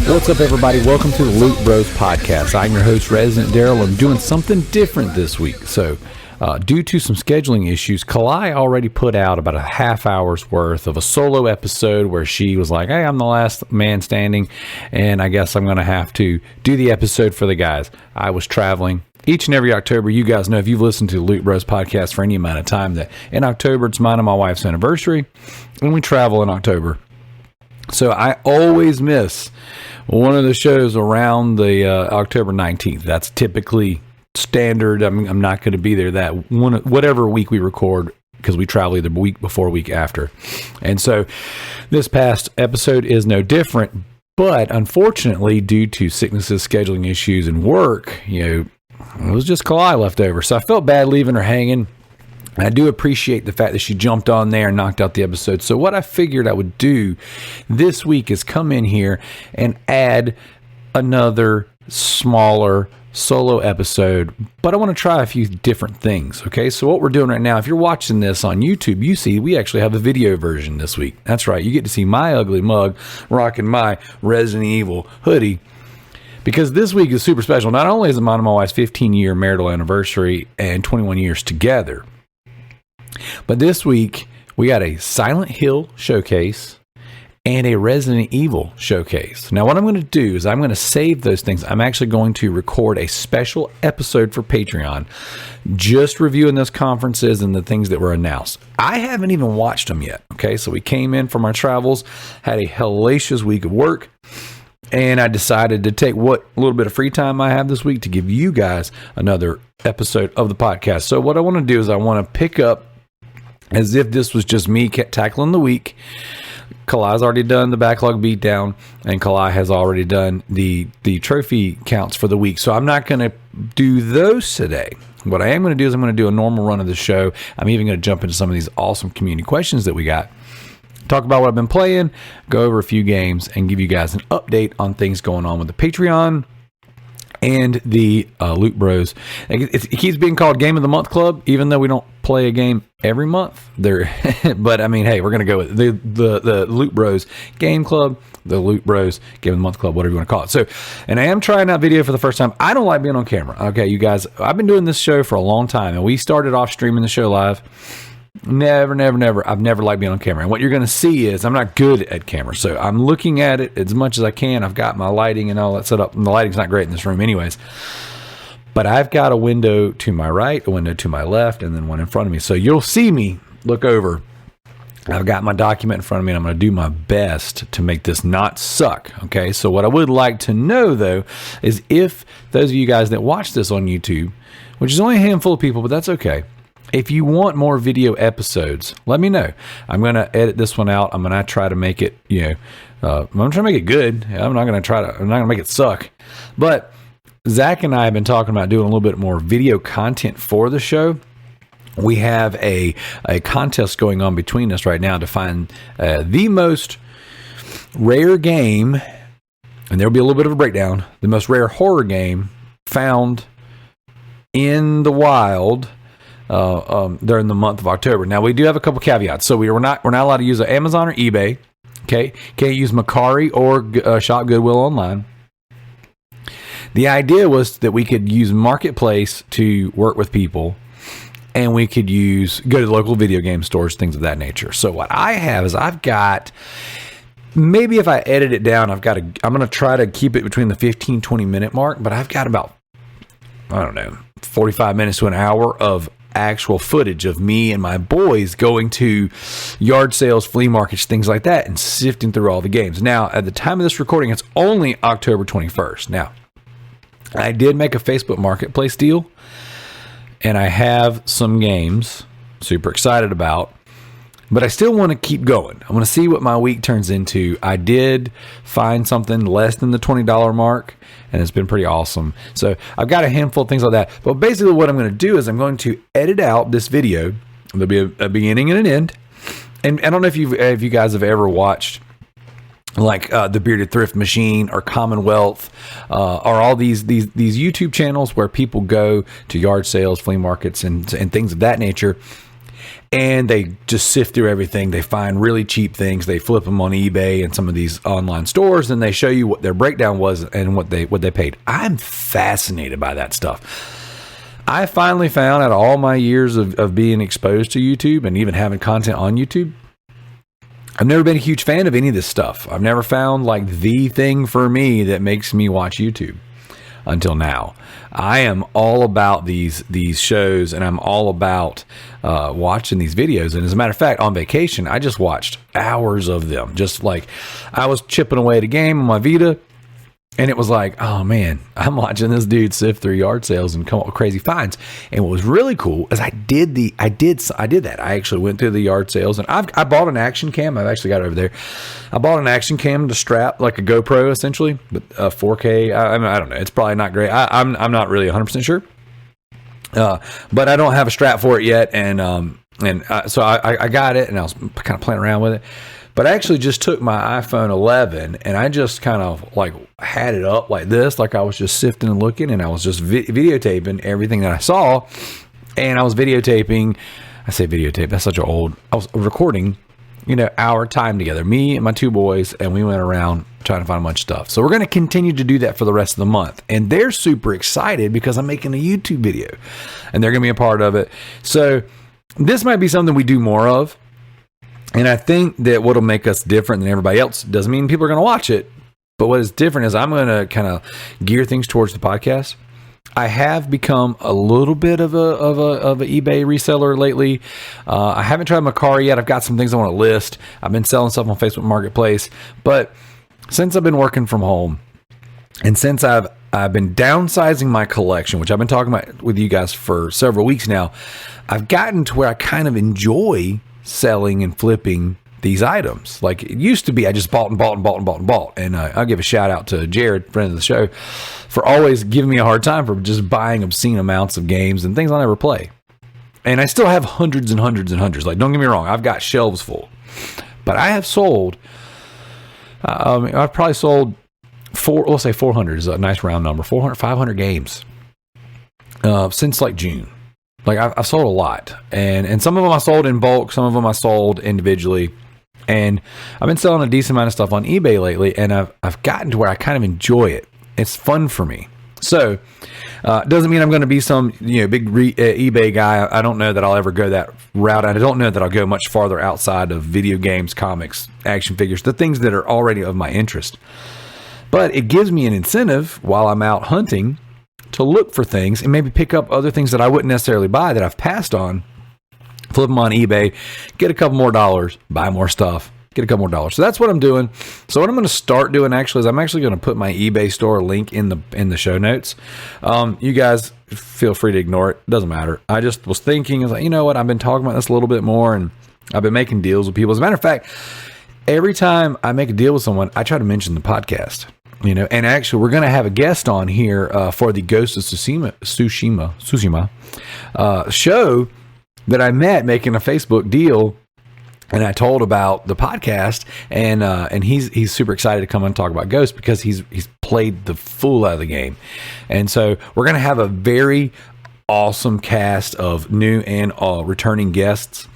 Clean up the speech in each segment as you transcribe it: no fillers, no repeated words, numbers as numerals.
What's up, everybody? Welcome to the Loot Bros Podcast. I'm your host, Resident Darrell. I'm doing something different this week. So, due to some scheduling issues, Kalai already put out about a half hour's worth of a solo episode where she was like, hey, I'm the last man standing, and I guess I'm going to have to do the episode for the guys. I was traveling. Each and every October, you guys know, if you've listened to the Loot Bros Podcast for any amount of time, that in October, it's mine and my wife's anniversary, and we travel in October. So I always miss one of the shows around the October 19th. That's typically standard. I'm not going to be there that one, whatever week we record, because we travel either week before or week after. And so this past episode is no different. But unfortunately, due to sicknesses, scheduling issues, and work, it was just Kalai left over. So I felt bad leaving her hanging. I do appreciate the fact that she jumped on there and knocked out the episode. So what I figured I would do this week is come in here and add another smaller solo episode, but I want to try a few different things. Okay, so what we're doing right now, if you're watching this on YouTube, you see we actually have a video version this week. That's right, you get to see my ugly mug rocking my Resident Evil hoodie. Because this week is super special. Not only is it mine and my wife's 15-year marital anniversary and 21 years together, but this week, we got a Silent Hill showcase and a Resident Evil showcase. Now, what I'm going to do is I'm going to save those things. I'm actually going to record a special episode for Patreon, just reviewing those conferences and the things that were announced. I haven't even watched them yet, okay? So we came in from our travels, had a hellacious week of work, and I decided to take what little bit of free time I have this week to give you guys another episode of the podcast. So what I want to do is I want to pick up as if this was just me tackling the week. Kalai's already done the backlog beatdown, and Kalai has already done the trophy counts for the week. So I'm not going to do those today. What I am going to do is I'm going to do a normal run of the show. I'm even going to jump into some of these awesome community questions that we got, talk about what I've been playing, go over a few games, and give you guys an update on things going on with the Patreon and the Loot Bros. It keeps being called Game of the Month Club, even though we don't play a game every month. But I mean, hey, we're going to go with the Loot Bros Game Club, the Loot Bros Game of the Month Club, whatever you want to call it. So, and I am trying out video for the first time. I don't like being on camera. Okay, you guys, I've been doing this show for a long time, and we started off streaming the show live. Never. I've never liked being on camera. And what you're going to see is I'm not good at camera. So I'm looking at it as much as I can. I've got my lighting and all that set up. And the lighting's not great in this room anyways. But I've got a window to my right, a window to my left, and then one in front of me. So you'll see me look over. I've got my document in front of me, and I'm going to do my best to make this not suck. Okay. So what I would like to know, though, is if those of you guys that watch this on YouTube, which is only a handful of people, but that's okay. If you want more video episodes, let me know. I'm going to edit this one out. I'm going to try to make it, I'm going to try to make it good. I'm not going to make it suck. But Zach and I have been talking about doing a little bit more video content for the show. We have a contest going on between us right now to find the most rare game, and there'll be a little bit of a breakdown, the most rare horror game found in the wild during the month of October. Now, we do have a couple caveats. So we're not allowed to use Amazon or eBay. Okay, can't use Mercari or Shop Goodwill online. The idea was that we could use Marketplace to work with people, and we could go to the local video game stores, things of that nature. So what I have is I've got, maybe if I edit it down, I'm going to try to keep it between the 15-20 minute mark, but I've got about, 45 minutes to an hour of actual footage of me and my boys going to yard sales, flea markets, things like that, and sifting through all the games. Now, at the time of this recording, it's only October 21st. Now, I did make a Facebook Marketplace deal, and I have some games super excited about, but I still want to keep going. I want to see what my week turns into. I did find something less than the $20 mark, and it's been pretty awesome. So I've got a handful of things like that. But basically what I'm going to do is I'm going to edit out this video. There'll be a beginning and an end. And I don't know if you guys have ever watched like the Bearded Thrift Machine or Commonwealth or all these YouTube channels where people go to yard sales, flea markets, and things of that nature. and they just sift through everything. They find really cheap things. They flip them on eBay and some of these online stores, and they show you what their breakdown was and what they paid. I'm fascinated by that stuff. I finally found, out of all my years of being exposed to YouTube and even having content on YouTube, I've never been a huge fan of any of this stuff. I've never found like the thing for me that makes me watch YouTube until now. I am all about these shows, and I'm all about watching these videos. And as a matter of fact, on vacation, I just watched hours of them. Just like I was chipping away at a game on my Vita, and it was like, oh man, I'm watching this dude sift through yard sales and come up with crazy finds. And what was really cool is I did that. I actually went through the yard sales, and I bought an action cam. I've actually got it over there. I bought an action cam to strap, like a GoPro essentially, but 4K. I don't know. It's probably not great. I'm not really 100% sure. But I don't have a strap for it yet, so I got it, and I was kind of playing around with it. But I actually just took my iPhone 11 and I just kind of like had it up like this, like I was just sifting and looking, and I was just videotaping everything that I saw. And I was videotaping, I say videotape, that's such an old, I was recording, our time together, me and my two boys, and we went around trying to find a bunch of stuff. So we're going to continue to do that for the rest of the month. And they're super excited because I'm making a YouTube video and they're going to be a part of it. So this might be something we do more of. And I think that what'll make us different than everybody else, doesn't mean people are going to watch it, but what is different is I'm going to kind of gear things towards the podcast. I have become a little bit of a eBay reseller lately. I haven't tried Mercari yet. I've got some things I want to list. I've been selling stuff on Facebook Marketplace, but since I've been working from home, and since I've been downsizing my collection, which I've been talking about with you guys for several weeks now, I've gotten to where I kind of enjoy selling and flipping these items. Like it used to be, I just bought. And I'll give a shout out to Jared, friend of the show, for always giving me a hard time for just buying obscene amounts of games and things I'll never play. And I still have hundreds and hundreds and hundreds. Like, don't get me wrong, I've got shelves full. But I have sold, I've probably sold let's say 400 is a nice round number, 400, 500 games since like June. Like I've sold a lot, and some of them I sold in bulk, some of them I sold individually, and I've been selling a decent amount of stuff on eBay lately, and I've gotten to where I kind of enjoy it. It's fun for me. So doesn't mean I'm going to be some big eBay guy. I don't know that I'll ever go that route. I don't know that I'll go much farther outside of video games, comics, action figures, the things that are already of my interest. But it gives me an incentive while I'm out hunting to look for things and maybe pick up other things that I wouldn't necessarily buy that I've passed on, flip them on eBay, get a couple more dollars, buy more stuff, get a couple more dollars. So that's what I'm doing. So what I'm going to start doing actually is I'm actually going to put my eBay store link in the show notes. You guys feel free to ignore it. Doesn't matter. I just was thinking, I was like, you know what? I've been talking about this a little bit more, and I've been making deals with people. As a matter of fact, every time I make a deal with someone, I try to mention the podcast. And actually, we're going to have a guest on here for the Ghost of Tsushima show that I met making a Facebook deal, and I told about the podcast, and he's super excited to come and talk about Ghost because he's played the fool out of the game, and so we're going to have a very awesome cast of new and returning guests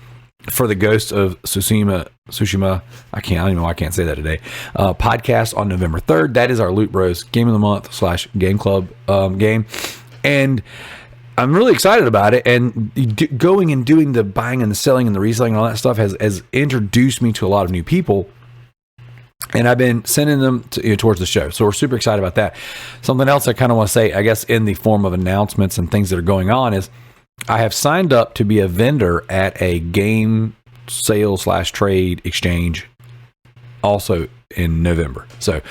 for the Ghost of Tsushima. I don't even know why I can't say that today. Podcast on November 3rd. That is our Loot Bros Game of the Month / Game Club game. And I'm really excited about it. And going and doing the buying and the selling and the reselling and all that stuff has introduced me to a lot of new people. And I've been sending them towards the show. So we're super excited about that. Something else I kind of want to say, I guess, in the form of announcements and things that are going on is I have signed up to be a vendor at a game sale / trade exchange also in November. So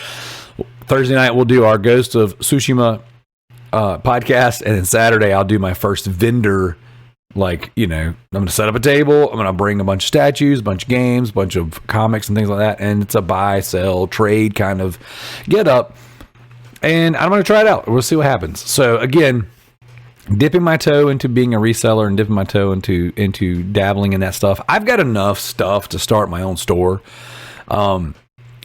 Thursday night we'll do our Ghost of Tsushima podcast, and then Saturday I'll do my first vendor. Like, I'm going to set up a table. I'm going to bring a bunch of statues, a bunch of games, a bunch of comics and things like that. And it's a buy, sell, trade kind of get up. And I'm going to try it out. We'll see what happens. So again, dipping my toe into being a reseller and dipping my toe into dabbling in that stuff. I've got enough stuff to start my own store. And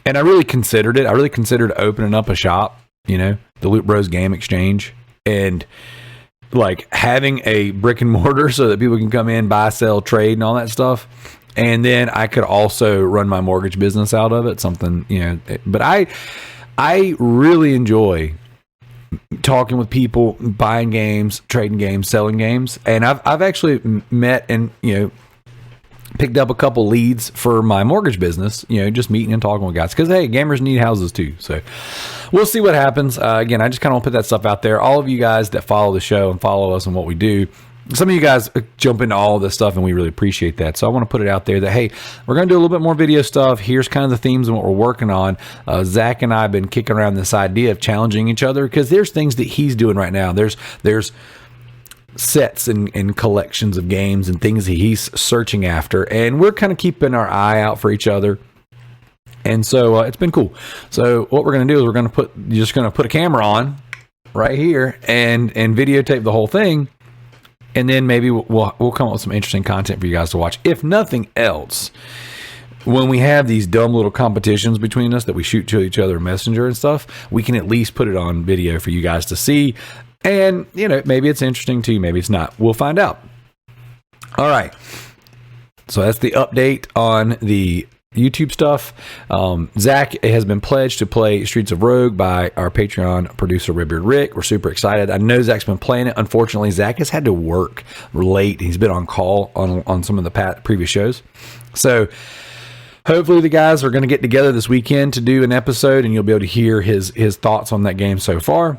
I really considered it. I really considered opening up a shop, the Loot Bros Game Exchange. And like having a brick and mortar so that people can come in, buy, sell, trade, and all that stuff. And then I could also run my mortgage business out of it, something, but I really enjoy talking with people, buying games, trading games, selling games. And I've actually met and, picked up a couple leads for my mortgage business, just meeting and talking with guys. Because, hey, gamers need houses too. So we'll see what happens. Again, I just kind of want to put that stuff out there. All of you guys that follow the show and follow us and what we do, some of you guys jump into all of this stuff, and we really appreciate that. So I want to put it out there that, hey, we're going to do a little bit more video stuff. Here's kind of the themes and what we're working on. Zach and I have been kicking around this idea of challenging each other because there's things that he's doing right now. There's sets and collections of games and things that he's searching after, and we're kind of keeping our eye out for each other. And so it's been cool. So what we're going to do is you're just going to put a camera on right here and videotape the whole thing. And then maybe we'll come up with some interesting content for you guys to watch. If nothing else, when we have these dumb little competitions between us that we shoot to each other in Messenger and stuff, we can at least put it on video for you guys to see. And, maybe it's interesting to you, maybe it's not. We'll find out. All right. So that's the update on the YouTube stuff. Zach has been pledged to play Streets of Rogue by our Patreon producer, Redbeard Rick. We're super excited. I know Zach's been playing it. Unfortunately, Zach has had to work late. He's been on call on some of the previous shows. So hopefully the guys are going to get together this weekend to do an episode, and you'll be able to hear his thoughts on that game so far.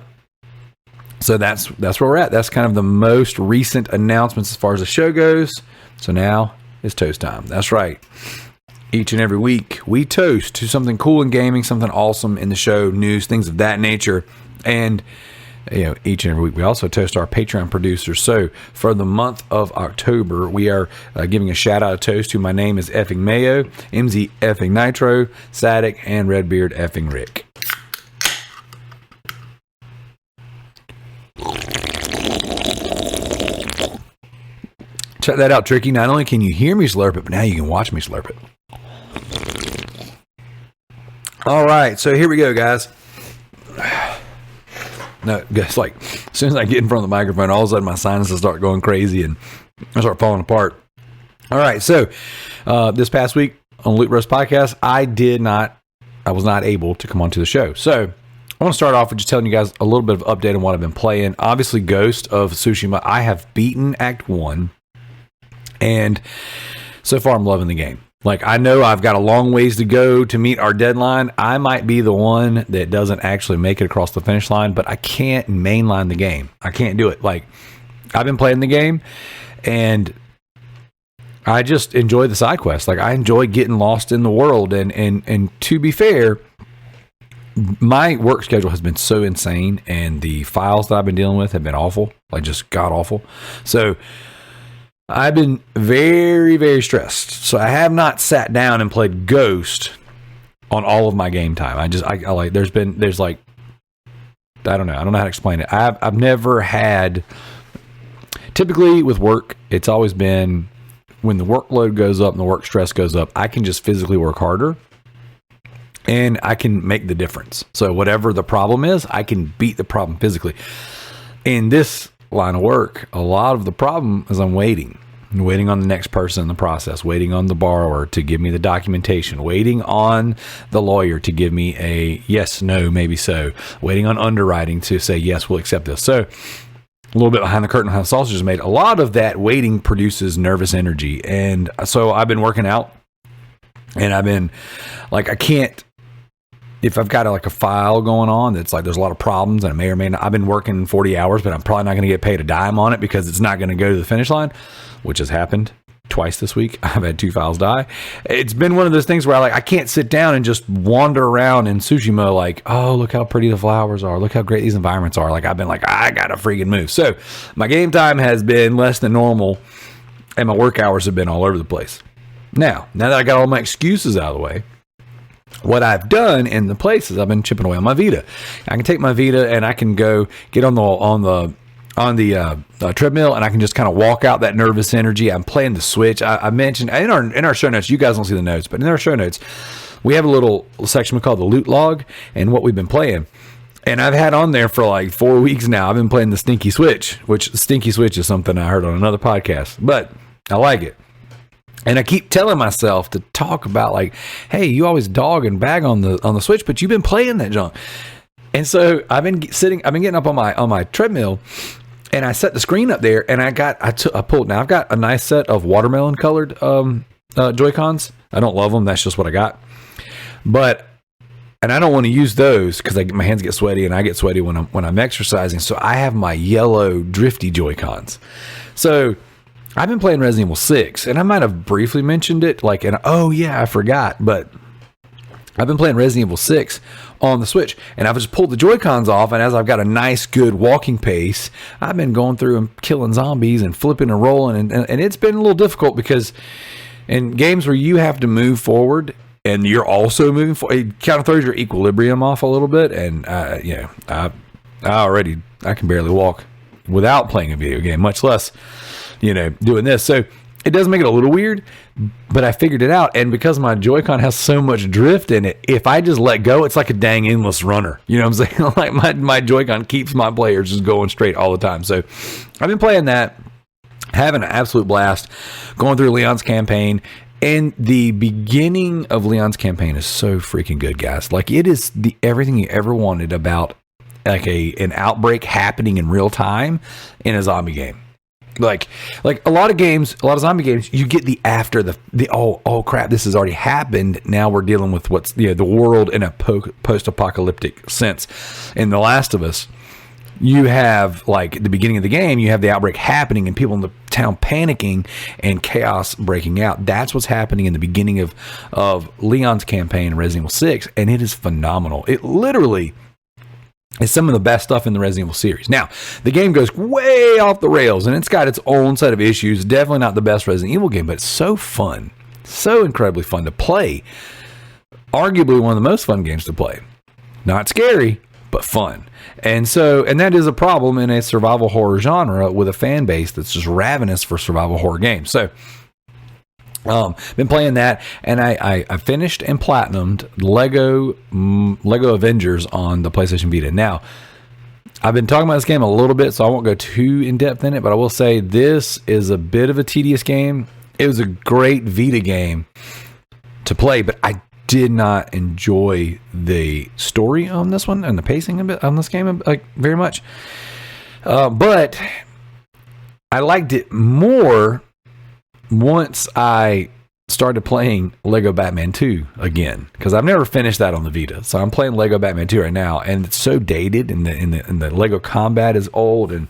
So that's where we're at. That's kind of the most recent announcements as far as the show goes. So now it's toast time. That's right. Each and every week, we toast to something cool in gaming, something awesome in the show, news, things of that nature. And, each and every week, we also toast our Patreon producers. So for the month of October, we are giving a shout out, a toast to My Name is Effing Mayo, MZ Effing Nitro, Sadek, and Redbeard Effing Rick. Check that out, Tricky. Not only can you hear me slurp it, but now you can watch me slurp it. All right, so here we go, guys. No, guys, like, as soon as I get in front of the microphone, all of a sudden my sinuses start going crazy and I start falling apart. All right, so this past week on Loot Bros Podcast, I was not able to come onto the show. So I want to start off with just telling you guys a little bit of update on what I've been playing. Obviously, Ghost of Tsushima, I have beaten Act 1, and so far I'm loving the game. Like, I know I've got a long ways to go to meet our deadline. I might be the one that doesn't actually make it across the finish line, but I can't mainline the game. I can't do it. Like, I've been playing the game, and I just enjoy the side quests. Like, I enjoy getting lost in the world, and to be fair, my work schedule has been so insane, and the files that I've been dealing with have been awful, like just god awful. So I've been very, very stressed. So I have not sat down and played Ghost on all of my game time. I like, there's like, I don't know how to explain it. I've never had, typically with work, it's always been when the workload goes up and the work stress goes up, I can just physically work harder and I can make the difference. So whatever the problem is, I can beat the problem physically. In this line of work, a lot of the problem is I'm waiting on the next person in the process, waiting on the borrower to give me the documentation, waiting on the lawyer to give me a yes, no, maybe so, waiting on underwriting to say, yes, we'll accept this. So a little bit behind the curtain on how the sausage is made. A lot of that waiting produces nervous energy. And so I've been working out, and I've been like, I can't, if I've got a file going on that's like there's a lot of problems and I may or may not, I've been working 40 hours, but I'm probably not going to get paid a dime on it because it's not going to go to the finish line, which has happened twice this week. I've had 2 files die. It's been one of those things where I can't sit down and just wander around in Tsushima like, oh, look how pretty the flowers are. Look how great these environments are. Like, I've been like, I got to freaking move. So my game time has been less than normal, and my work hours have been all over the place. Now that I got all my excuses out of the way, what I've done in the place is I've been chipping away on my Vita. I can take my Vita and I can go get on the treadmill, and I can just kind of walk out that nervous energy. I'm playing the Switch. I mentioned in our show notes, you guys don't see the notes, but in our show notes, we have a little section we call the loot log and what we've been playing. And I've had on there for like 4 weeks now. I've been playing the Stinky Switch, which Stinky Switch is something I heard on another podcast, but I like it. And I keep telling myself to talk about like, hey, you always dog and bag on the Switch, but you've been playing that junk. And so I've been getting up on my treadmill, and I set the screen up there, and I pulled. Now I've got a nice set of watermelon colored Joy-Cons. I don't love them. That's just what I got. And I don't want to use those because my hands get sweaty, and I get sweaty when I'm exercising. So I have my yellow drifty Joy-Cons. So I've been playing Resident Evil 6, and I might have briefly mentioned it, I forgot, but I've been playing Resident Evil 6 on the Switch, and I've just pulled the Joy-Cons off, and as I've got a nice, good walking pace, I've been going through and killing zombies and flipping and rolling, and it's been a little difficult because in games where you have to move forward, and you're also moving forward, it kind of throws your equilibrium off a little bit, and I can barely walk without playing a video game, much less doing this. So it does make it a little weird, but I figured it out. And because my Joy-Con has so much drift in it, if I just let go, it's like a dang endless runner. You know what I'm saying? Like my Joy-Con keeps my players just going straight all the time. So I've been playing that, having an absolute blast, going through Leon's campaign. And the beginning of Leon's campaign is so freaking good, guys. Like, it is everything you ever wanted about like an outbreak happening in real time in a zombie game. Like a lot of zombie games, you get the after the oh crap, this has already happened. Now we're dealing with what's the world in a post-apocalyptic sense. In The Last of Us, you have like at the beginning of the game, you have the outbreak happening and people in the town panicking and chaos breaking out. That's what's happening in the beginning of Leon's campaign in Resident Evil 6, and it is phenomenal. It literally is some of the best stuff in the Resident Evil series. Now, the game goes way off the rails, and it's got its own set of issues. Definitely not the best Resident Evil game, but it's so fun. So incredibly fun to play. Arguably one of the most fun games to play. Not scary, but fun. And that is a problem in a survival horror genre with a fan base that's just ravenous for survival horror games. So, been playing that, and I finished and platinumed Lego Avengers on the PlayStation Vita. Now, I've been talking about this game a little bit, so I won't go too in depth in it, but I will say this is a bit of a tedious game. It was a great Vita game to play, but I did not enjoy the story on this one and the pacing a bit on this game very much. But I liked it more once I started playing Lego Batman 2 again, because I've never finished that on the Vita. So I'm playing Lego Batman 2 right now, and it's so dated, and the Lego combat is old, and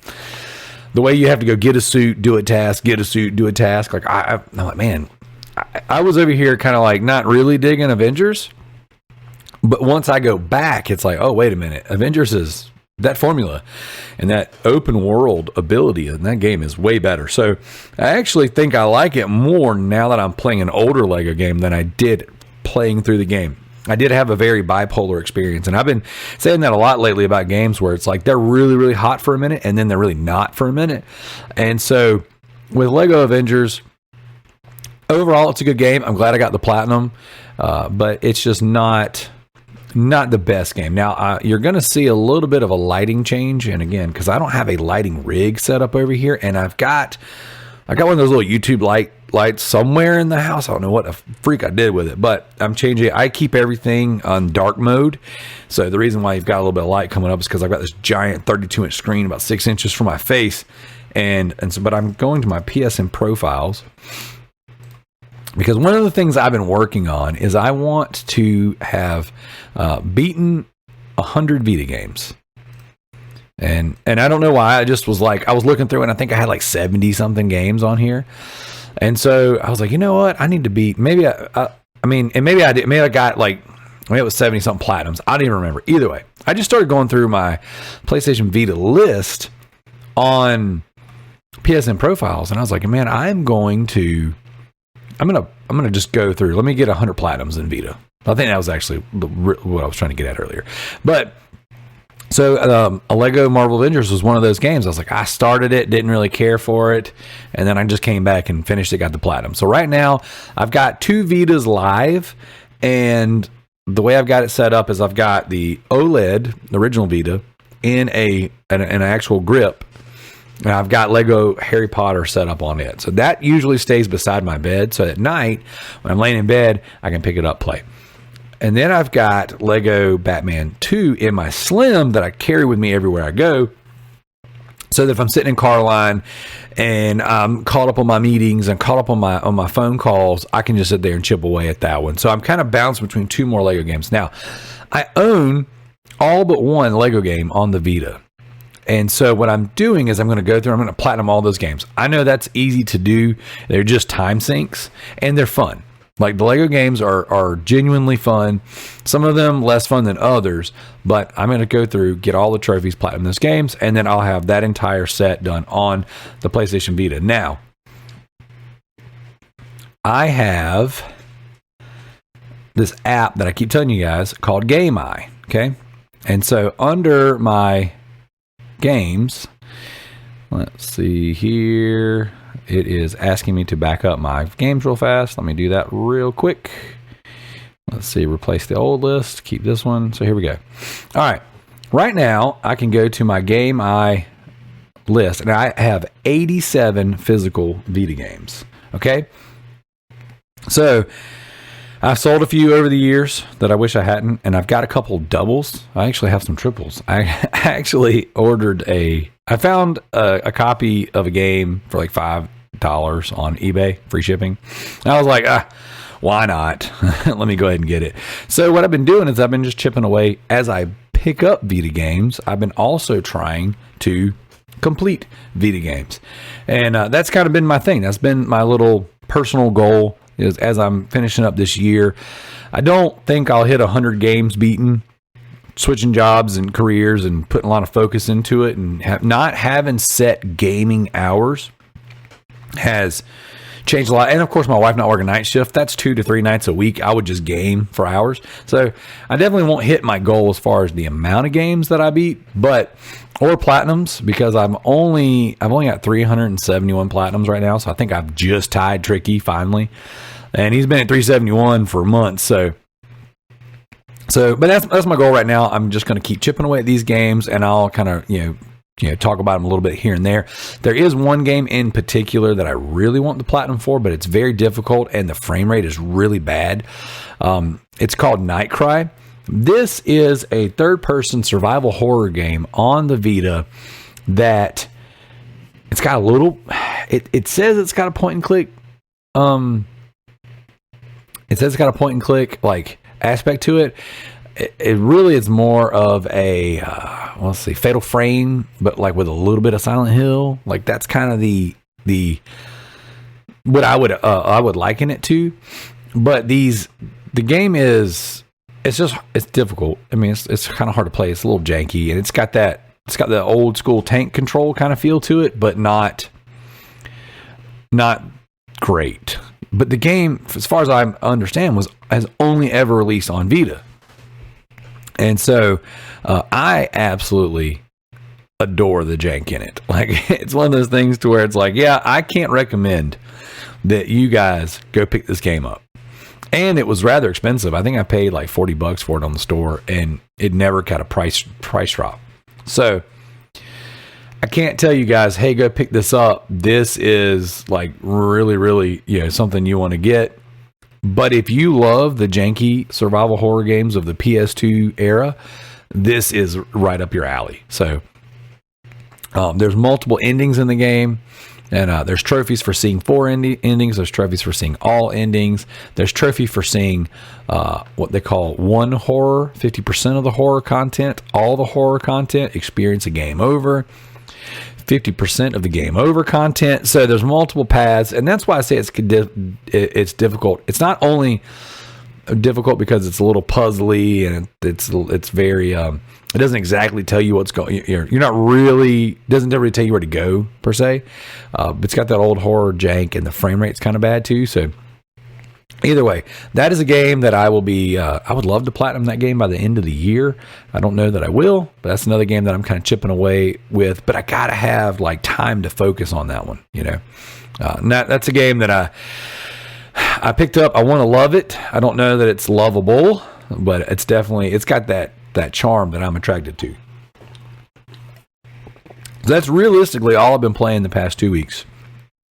the way you have to go get a suit, do a task, get a suit, do a task. Like I'm like, man, I was over here kind of like not really digging Avengers, but once I go back, it's like, oh, wait a minute, Avengers is that formula and that open world ability in that game is way better. So I actually think I like it more now that I'm playing an older Lego game than I did playing through the game. I did have a very bipolar experience, and I've been saying that a lot lately about games where it's like they're really, really hot for a minute and then they're really not for a minute. And so with Lego Avengers, overall, it's a good game. I'm glad I got the platinum, but it's just not the best game. Now, you're going to see a little bit of a lighting change, and again, because I don't have a lighting rig set up over here, and I got one of those little YouTube lights somewhere in the house. I don't know what the freak I did with it, but I'm changing it. I keep everything on dark mode, so the reason why you've got a little bit of light coming up is because I've got this giant 32-inch screen about 6 inches from my face, but I'm going to my PSN profiles, because one of the things I've been working on is I want to have beaten 100 Vita games. And I don't know why. I just was like, I was looking through and I think I had like 70 something games on here. And so I was like, you know what? I need to beat, maybe I did. Maybe I got like, it was 70 something platinums. I don't even remember. Either way, I just started going through my PlayStation Vita list on PSN profiles. And I was like, man, I'm going to just go through. Let me get 100 platinums in Vita. I think that was actually what I was trying to get at earlier. But so a Lego Marvel Avengers was one of those games. I was like, I started it, didn't really care for it, and then I just came back and finished it, got the platinum. So right now I've got 2 Vitas live, and the way I've got it set up is I've got the OLED, the original Vita, in an actual grip. And I've got Lego Harry Potter set up on it. So that usually stays beside my bed. So at night, when I'm laying in bed, I can pick it up, play. And then I've got Lego Batman 2 in my Slim that I carry with me everywhere I go. So that if I'm sitting in car line and I'm caught up on my meetings and caught up on my phone calls, I can just sit there and chip away at that one. So I'm kind of bounced between two more Lego games. Now, I own all but one Lego game on the Vita. And so what I'm doing is I'm going to go through, I'm going to platinum all those games. I know that's easy to do. They're just time sinks and they're fun. Like the Lego games are genuinely fun. Some of them less fun than others, but I'm going to go through, get all the trophies, platinum those games, and then I'll have that entire set done on the PlayStation Vita. Now, I have this app that I keep telling you guys called Game Eye, okay? And so under my games, let's see here. It is asking me to back up my games real fast. Let me do that real quick. Let's see, replace the old list, keep this one. So here we go. All right. Right now, I can go to my Game Eye list, and I have 87 physical Vita games. Okay? So I've sold a few over the years that I wish I hadn't, and I've got a couple doubles. I actually have some triples. I actually I found a copy of a game for like $5 on eBay, free shipping. And I was like, why not? Let me go ahead and get it. So what I've been doing is I've been just chipping away as I pick up Vita games. I've been also trying to complete Vita games. And that's kind of been my thing. That's been my little personal goal is as I'm finishing up this year. I don't think I'll hit 100 games beaten. Switching jobs and careers and putting a lot of focus into it and not having set gaming hours has changed a lot. And of course, my wife not working night shift. That's 2 to 3 nights a week. I would just game for hours. So I definitely won't hit my goal as far as the amount of games that I beat, or platinums, because I've only got 371 platinums right now. So I think I've just tied Tricky finally. And he's been at 371 for months. But that's my goal right now. I'm just going to keep chipping away at these games, and I'll kind of talk about them a little bit here and there. There is one game in particular that I really want the platinum for, but it's very difficult and the frame rate is really bad. It's called Night Cry. This is a third-person survival horror game on the Vita that it's got a little. It says it's got a point and click. It says it's got a point and click like aspect to it. It really is more of a Fatal Frame, but like with a little bit of Silent Hill. Like that's kind of the what I would liken it to. But the game it's difficult. I mean, it's kind of hard to play. It's a little janky, and it's got the old school tank control kind of feel to it, but not great. But the game, as far as I understand, has only ever released on Vita. And so I absolutely adore the jank in it. Like, it's one of those things to where it's like, yeah, I can't recommend that you guys go pick this game up. And it was rather expensive. I think I paid like $40 for it on the store, and it never got a price drop. So I can't tell you guys, hey, go pick this up. This is like really, really, something you want to get. But if you love the janky survival horror games of the PS2 era, this is right up your alley. So there's multiple endings in the game, and there's trophies for seeing 4 endings. There's trophies for seeing all endings. There's trophy for seeing what they call one horror, 50% of the horror content, all the horror content, experience a game over. 50% of the game over content. So there's multiple paths, and that's why I say it's difficult. It's not only difficult because it's a little puzzly and it's very it doesn't exactly tell you what's going. You're not really doesn't really tell you where to go per se. But it's got that old horror jank, and the frame rate's kind of bad too. So either way, that is a game that I will be. I would love to platinum that game by the end of the year. I don't know that I will, but that's another game that I'm kind of chipping away with. But I gotta have like time to focus on that one. That's a game that I picked up. I want to love it. I don't know that it's lovable. but it's got that charm that I'm attracted to. That's realistically all I've been playing the past 2 weeks.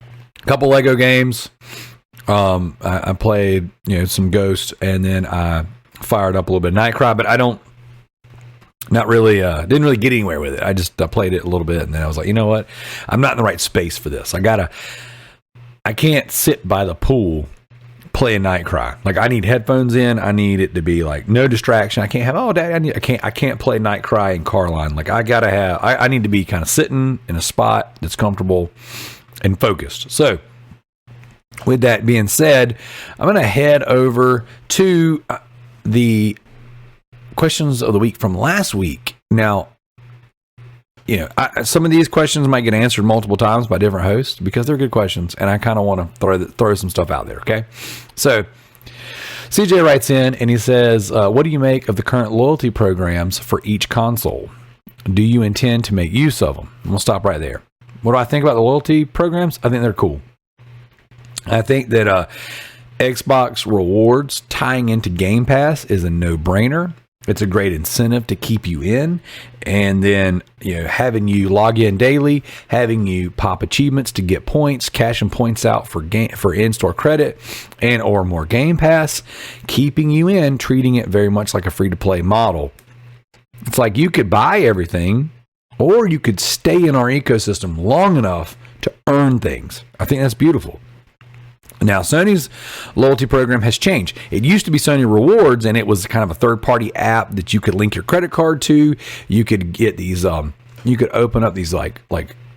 A couple Lego games. I played, some Ghost, and then I fired up a little bit of Nightcry, but didn't really get anywhere with it. I played it a little bit, and then I was like, you know what? I'm not in the right space for this. I can't sit by the pool playing Nightcry. Like, I need headphones in. I need it to be like no distraction. I can't have, Dad, I can't play Nightcry in Carline. Like, I need to be kind of sitting in a spot that's comfortable and focused. So with that being said, I'm going to head over to the questions of the week from last week. Now, some of these questions might get answered multiple times by different hosts because they're good questions, and I kind of want to throw some stuff out there. Okay, so CJ writes in and he says, "What do you make of the current loyalty programs for each console? Do you intend to make use of them?" And we'll stop right there. What do I think about the loyalty programs? I think they're cool. I think that Xbox rewards tying into Game Pass is a no-brainer. It's a great incentive to keep you in, and then having you log in daily, having you pop achievements to get points, cashing points out for in-store credit and or more Game Pass, keeping you in, treating it very much like a free-to-play model. It's like you could buy everything, or you could stay in our ecosystem long enough to earn things. I think that's beautiful. Now, Sony's loyalty program has changed. It used to be Sony Rewards, and it was kind of a third-party app that you could link your credit card to. You could get these, you could open up these like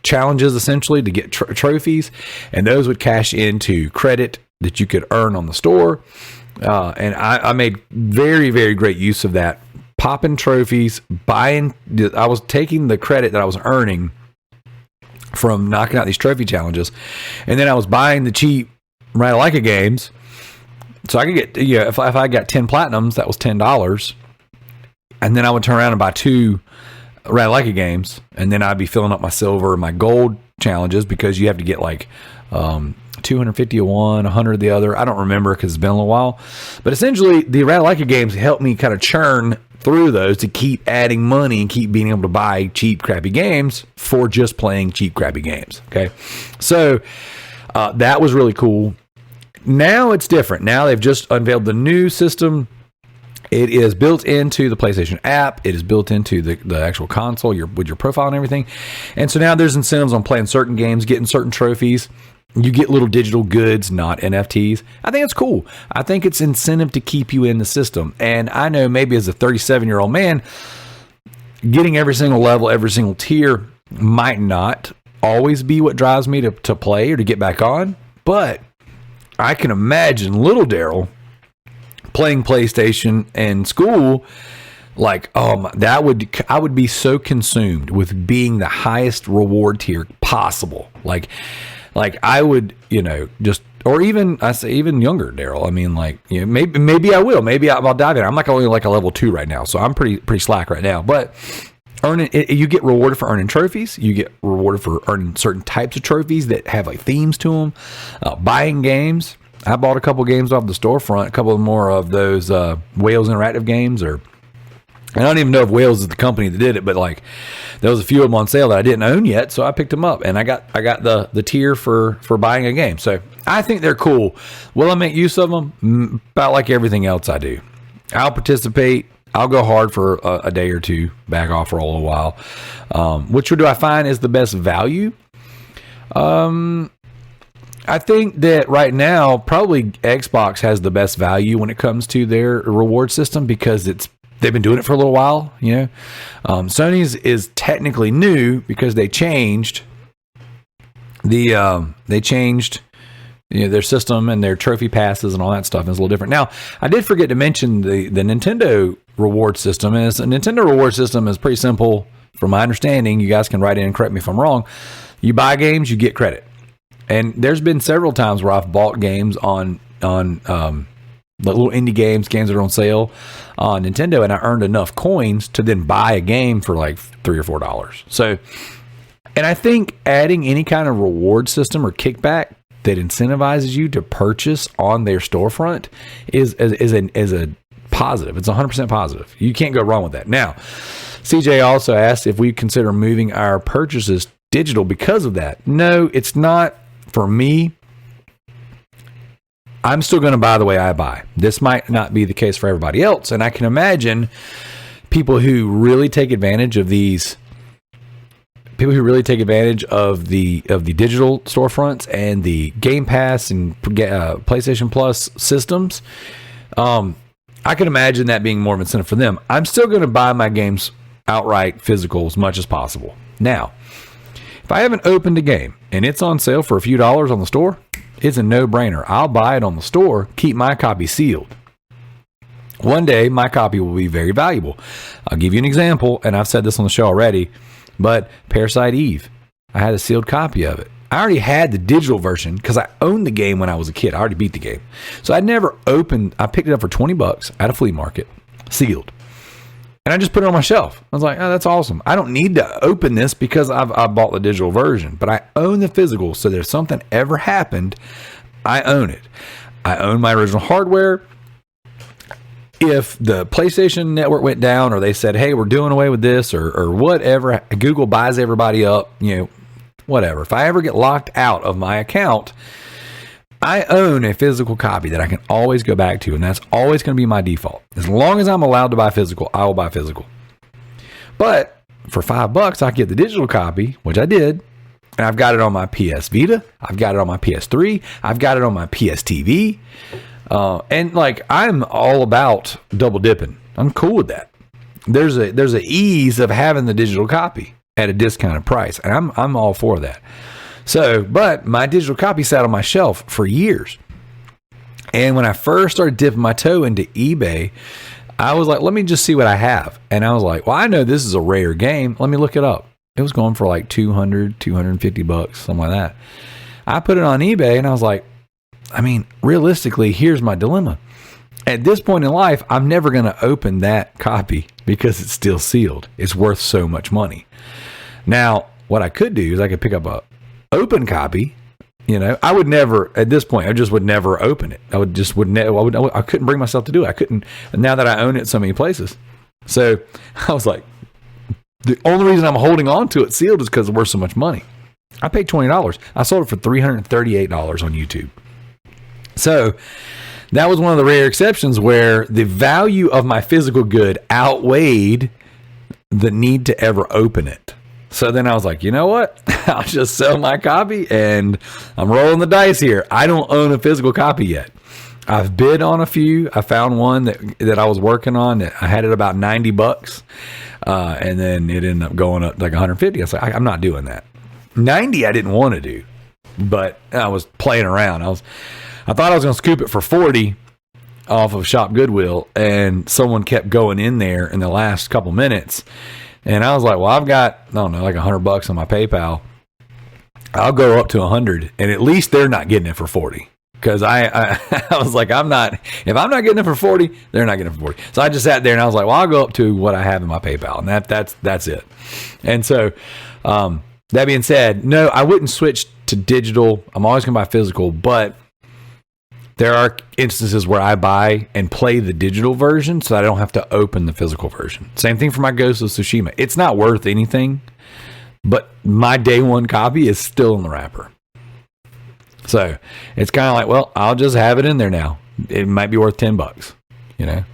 challenges essentially to get trophies, and those would cash into credit that you could earn on the store. And I made very, very great use of that. Popping trophies, I was taking the credit that I was earning from knocking out these trophy challenges, and then I was buying the cheap Residentdarrell games, so I could get if I got 10 platinums, that was $10, and then I would turn around and buy 2 Residentdarrell games, and then I'd be filling up my silver and my gold challenges because you have to get like 250 of one, 100 of the other. I don't remember because it's been a little while, but essentially the Residentdarrell games helped me kind of churn through those to keep adding money and keep being able to buy cheap, crappy games for just playing cheap, crappy games. Okay, so that was really cool. Now it's different. Now they've just unveiled the new system. It is built into the PlayStation app. It is built into the actual console with your profile and everything. And so now there's incentives on playing certain games, getting certain trophies. You get little digital goods, not NFTs. I think it's cool. I think it's incentive to keep you in the system. And I know maybe as a 37-year-old man, getting every single level, every single tier might not always be what drives me to play or to get back on. But I can imagine little Darrell playing PlayStation in school, like, I would be so consumed with being the highest reward tier possible. Like I would, just, or even even younger Darrell. I mean, maybe I will. Maybe I'll dive in. I'm like only like a level 2 right now, so I'm pretty slack right now. But you get rewarded for earning trophies. You get rewarded for earning certain types of trophies that have like themes to them. Buying games. I bought a couple games off the storefront. A couple more of those Wales Interactive games, I don't even know if Wales is the company that did it, but like there was a few of them on sale that I didn't own yet, so I picked them up, and I got the tier for buying a game. So I think they're cool. Will I make use of them? About like everything else I do. I'll participate. I'll go hard for a day or two, back off for a little while. Which do I find is the best value? I think that right now, probably Xbox has the best value when it comes to their reward system because they've been doing it for a little while. Sony's is technically new because they changed their system and their trophy passes and all that stuff. And it's a little different. Now, I did forget to mention the Nintendo reward system. And the Nintendo reward system is pretty simple from my understanding. You guys can write in and correct me if I'm wrong. You buy games, you get credit. And there's been several times where I've bought games on the little indie games that are on sale on Nintendo, and I earned enough coins to then buy a game for like $3 or $4. So, and I think adding any kind of reward system or kickback that incentivizes you to purchase on their storefront is a positive. It's 100% positive. You can't go wrong with that. Now, CJ also asked if we consider moving our purchases digital because of that. No, it's not for me. I'm still going to buy the way I buy. This might not be the case for everybody else. And I can imagine people who really take advantage of the digital storefronts and the Game Pass and PlayStation Plus systems. I can imagine that being more of an incentive for them. I'm still going to buy my games outright physical as much as possible. Now, if I haven't opened a game and it's on sale for a few dollars on the store, it's a no-brainer. I'll buy it on the store, keep my copy sealed. One day, my copy will be very valuable. I'll give you an example, and I've said this on the show already, but Parasite Eve, I had a sealed copy of it. I already had the digital version because I owned the game when I was a kid. I already beat the game. So I never opened. I picked it up for $20 at a flea market, sealed. And I just put it on my shelf. I was like, oh, that's awesome. I don't need to open this because I bought the digital version, but I own the physical. So if something ever happened, I own it. I own my original hardware. If the PlayStation Network went down or they said, hey, we're doing away with this or whatever, Google buys everybody up, whatever. If I ever get locked out of my account, I own a physical copy that I can always go back to, and that's always going to be my default. As long as I'm allowed to buy physical, I will buy physical. But for $5, I get the digital copy, which I did, and I've got it on my PS Vita, I've got it on my PS3, I've got it on my PS TV, and I'm all about double dipping. I'm cool with that. There's a ease of having the digital copy at a discounted price, and I'm all for that. So, but my digital copy sat on my shelf for years. And when I first started dipping my toe into eBay, I was like, let me just see what I have. And I was like, well, I know this is a rare game. Let me look it up. It was going for like $250, something like that. I put it on eBay and I was like, realistically, here's my dilemma. At this point in life, I'm never going to open that copy because it's still sealed. It's worth so much money. Now, what I could do is I could pick up a open copy. I would never, at this point, I just would never open it. I couldn't bring myself to do it. I couldn't, now that I own it so many places. So I was like, the only reason I'm holding on to it sealed is because it's worth so much money. I paid $20. I sold it for $338 on YouTube. So that was one of the rare exceptions where the value of my physical good outweighed the need to ever open it. So then I was like, you know what? I'll just sell my copy and I'm rolling the dice here. I don't own a physical copy yet. I've bid on a few. I found one that I was working on that I had it about $90. And then it ended up going up like $150. I was like, I'm not doing that. $90 I didn't want to do, but I was playing around. I thought I was going to scoop it for $40 off of Shop Goodwill, and someone kept going in there in the last couple minutes. And I was like, well, I've got, I don't know, like $100 on my PayPal. I'll go up to 100, and at least they're not getting it for 40. Because I was like, if I'm not getting it for 40, they're not getting it for 40. So I just sat there and I was like, well, I'll go up to what I have in my PayPal, and that's it. And so, that being said, no, I wouldn't switch to digital. I'm always going to buy physical, but there are instances where I buy and play the digital version so that I don't have to open the physical version. Same thing for my Ghost of Tsushima. It's not worth anything, but my day one copy is still in the wrapper. So it's kind of like, well, I'll just have it in there now. It might be worth $10.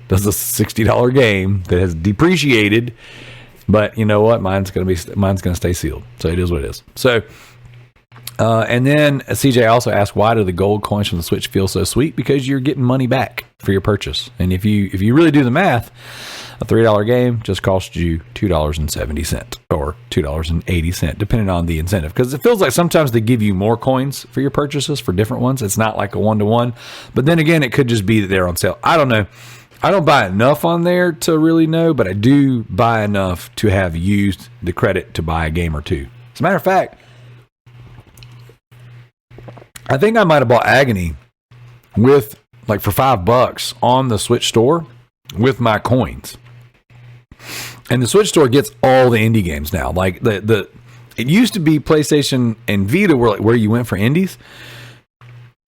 This is a $60 game that has depreciated, but you know what? Mine's going to stay sealed. So it is what it is. So, and then CJ also asked, why do the gold coins from the Switch feel so sweet? Because you're getting money back for your purchase. And if you really do the math, a $3 game just costs you $2.70 or $2.80, depending on the incentive. Because it feels like sometimes they give you more coins for your purchases for different ones. It's not like a one-to-one. But then again, it could just be that they're on sale. I don't know. I don't buy enough on there to really know, but I do buy enough to have used the credit to buy a game or two. As a matter of fact, I think I might have bought Agony with for $5 on the Switch store with my coins. And the Switch store gets all the indie games now. It used to be PlayStation and Vita were where you went for indies.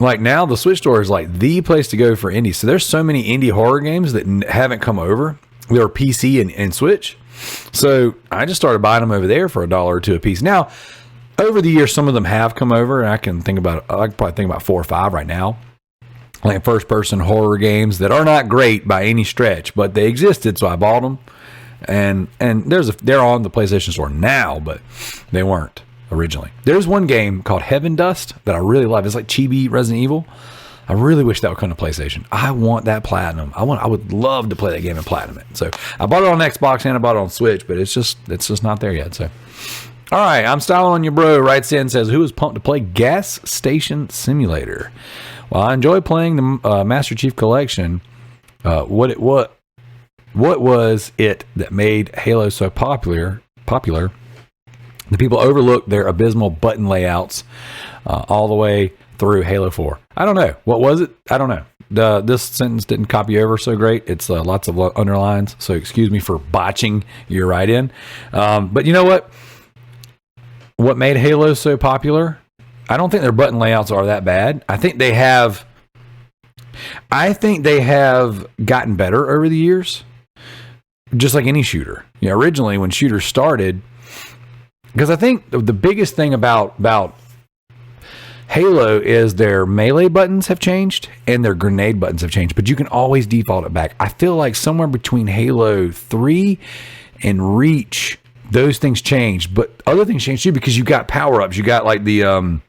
like now the Switch store is like the place to go for indie. So there's so many indie horror games that haven't come over. They're PC and Switch. So I just started buying them over there for $1 or $2 a piece. Now, over the years, some of them have come over, and I can probably think about 4 or 5 right now. Like first-person horror games that are not great by any stretch, but they existed, so I bought them. And they're on the PlayStation Store now, but they weren't originally. There's one game called Heaven Dust that I really love. It's like chibi Resident Evil. I really wish that would come to PlayStation. I want that platinum. I would love to play that game and platinum it. So I bought it on Xbox and I bought it on Switch, but it's just not there yet. So, all right, I'm styling on your bro. Writes in, says, who is pumped to play Gas Station Simulator? Well, I enjoy playing the Master Chief Collection. What was it that made Halo so popular? The people overlooked their abysmal button layouts all the way through Halo 4. I don't know. What was it? I don't know. This sentence didn't copy over so great. It's lots of underlines, so excuse me for botching your write-in. But you know what? What made Halo so popular? I don't think their button layouts are that bad. I think they have gotten better over the years, just like any shooter. You know, originally when shooters started, because I think the biggest thing about Halo is their melee buttons have changed and their grenade buttons have changed, but you can always default it back. I feel like somewhere between Halo 3 and Reach, those things changed, but other things changed too, because you got power-ups. You got like the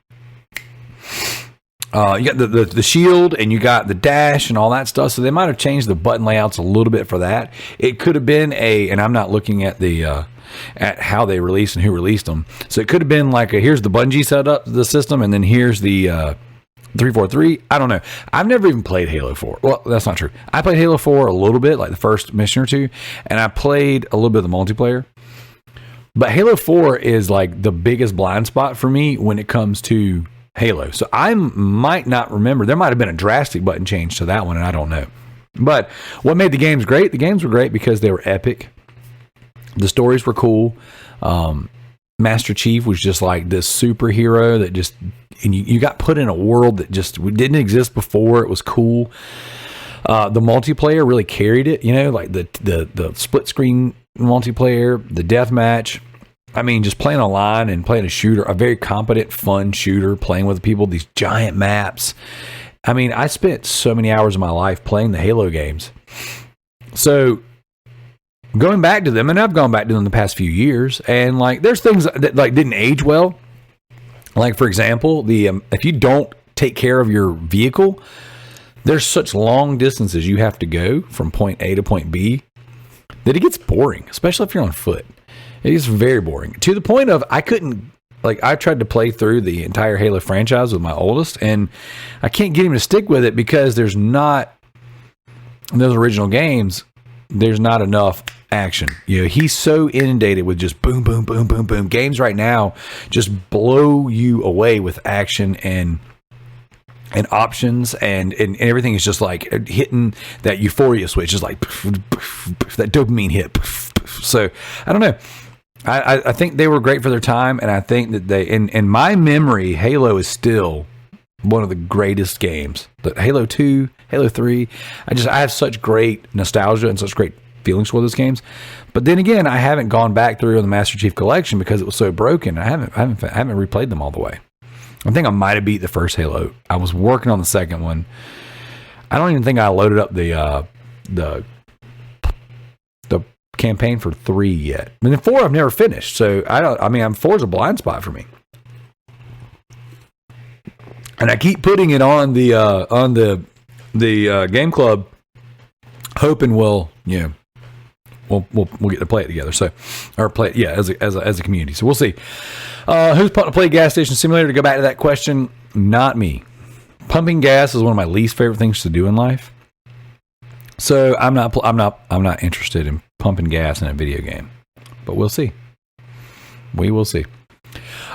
you got the shield, and you got the dash and all that stuff. So they might have changed the button layouts a little bit for that. It could have been and I'm not looking at the at how they released and who released them. So it could have been like here's the Bungie setup, the system, and then here's the 343. I don't know. I've never even played Halo 4. Well, that's not true. I played Halo 4 a little bit, like the first mission or two, and I played a little bit of the multiplayer. But Halo 4 is like the biggest blind spot for me when it comes to Halo. So I might not remember. There might have been a drastic button change to that one, and I don't know. But what made the games great? The games were great because they were epic. The stories were cool. Master Chief was just like this superhero that just, and you got put in a world that just didn't exist before. It was cool. The multiplayer really carried it, you know, like the split screen multiplayer, the deathmatch. I mean, just playing online and playing a shooter, a very competent, fun shooter, playing with people, these giant maps. I mean, I spent so many hours of my life playing the Halo games. So going back to them, and I've gone back to them the past few years, and like there's things that like didn't age well. Like for example, if you don't take care of your vehicle, there's such long distances you have to go from point A to point B that it gets boring, especially if you're on foot. It gets very boring to the point of I tried to play through the entire Halo franchise with my oldest, and I can't get him to stick with it because there's not, in those original games, there's not enough action. You know, he's so inundated with just boom, boom, boom, boom, boom. Games right now just blow you away with action and options, and everything is just like hitting that euphoria switch, just like that dopamine hit. So I don't know. I think they were great for their time, and I think that they, in my memory, Halo is still one of the greatest games. But Halo 2, Halo 3, I have such great nostalgia and such great feelings for those games. But then again, I haven't gone back through the Master Chief Collection because it was so broken. I haven't replayed them all the way. I think I might have beat the first Halo. I was working on the second one. I don't even think I loaded up the campaign for 3 yet. I mean, 4 I've never finished, so 4 is a blind spot for me. And I keep putting it on the game club, hoping we'll get to play it together. So, or play it, as a community. So we'll see. Who's pumped to play Gas Station Simulator? To go back to that question, not me. Pumping gas is one of my least favorite things to do in life. So I'm not interested in pumping gas in a video game. But we'll see. We will see.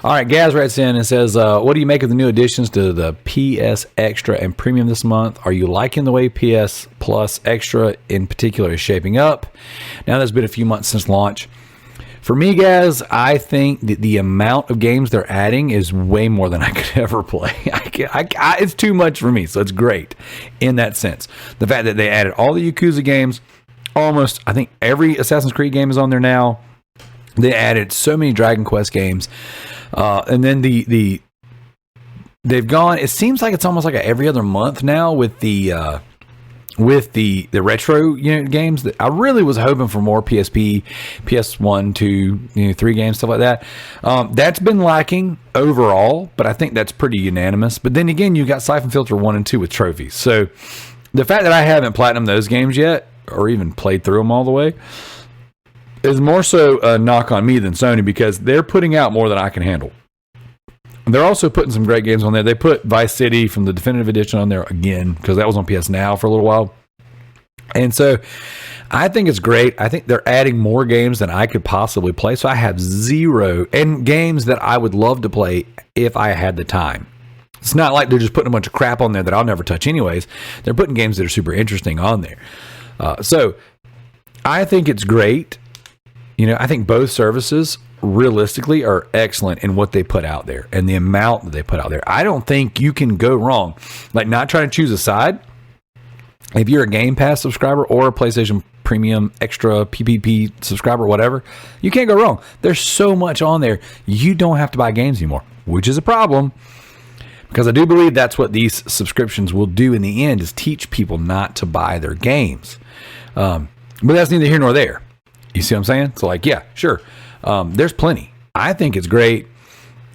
All right, Gaz writes in and says, what do you make of the new additions to the PS Extra and Premium this month? Are you liking the way PS Plus Extra in particular is shaping up? Now there's been a few months since launch. For me, guys, I think that the amount of games they're adding is way more than I could ever play. It's too much for me, so it's great in that sense. The fact that they added all the Yakuza games, almost, I think every Assassin's Creed game is on there now. They added so many Dragon Quest games. And then they've gone, it seems like it's almost like every other month now with the retro games. That I really was hoping for more PSP, PS1, 2, 3 games, stuff like that. That's been lacking overall, but I think that's pretty unanimous. But then again, you got Siphon Filter 1 and 2 with trophies. So the fact that I haven't platinumed those games yet, or even played through them all the way, is more so a knock on me than Sony, because they're putting out more than I can handle. They're also putting some great games on there. They put Vice City from the Definitive Edition on there again, because that was on PS Now for a little while. And so I think it's great. I think they're adding more games than I could possibly play. So I have zero, and games that I would love to play if I had the time. It's not like they're just putting a bunch of crap on there that I'll never touch anyways. They're putting games that are super interesting on there. So I think it's great. I think both services realistically are excellent in what they put out there and the amount that they put out there. I don't think you can go wrong. Like, not trying to choose a side. If you're a Game Pass subscriber or a PlayStation Premium Extra PPP subscriber, whatever, you can't go wrong. There's so much on there. You don't have to buy games anymore, which is a problem, because I do believe that's what these subscriptions will do in the end, is teach people not to buy their games. But that's neither here nor there. You see what I'm saying? So, like, yeah, sure. There's plenty. I think it's great.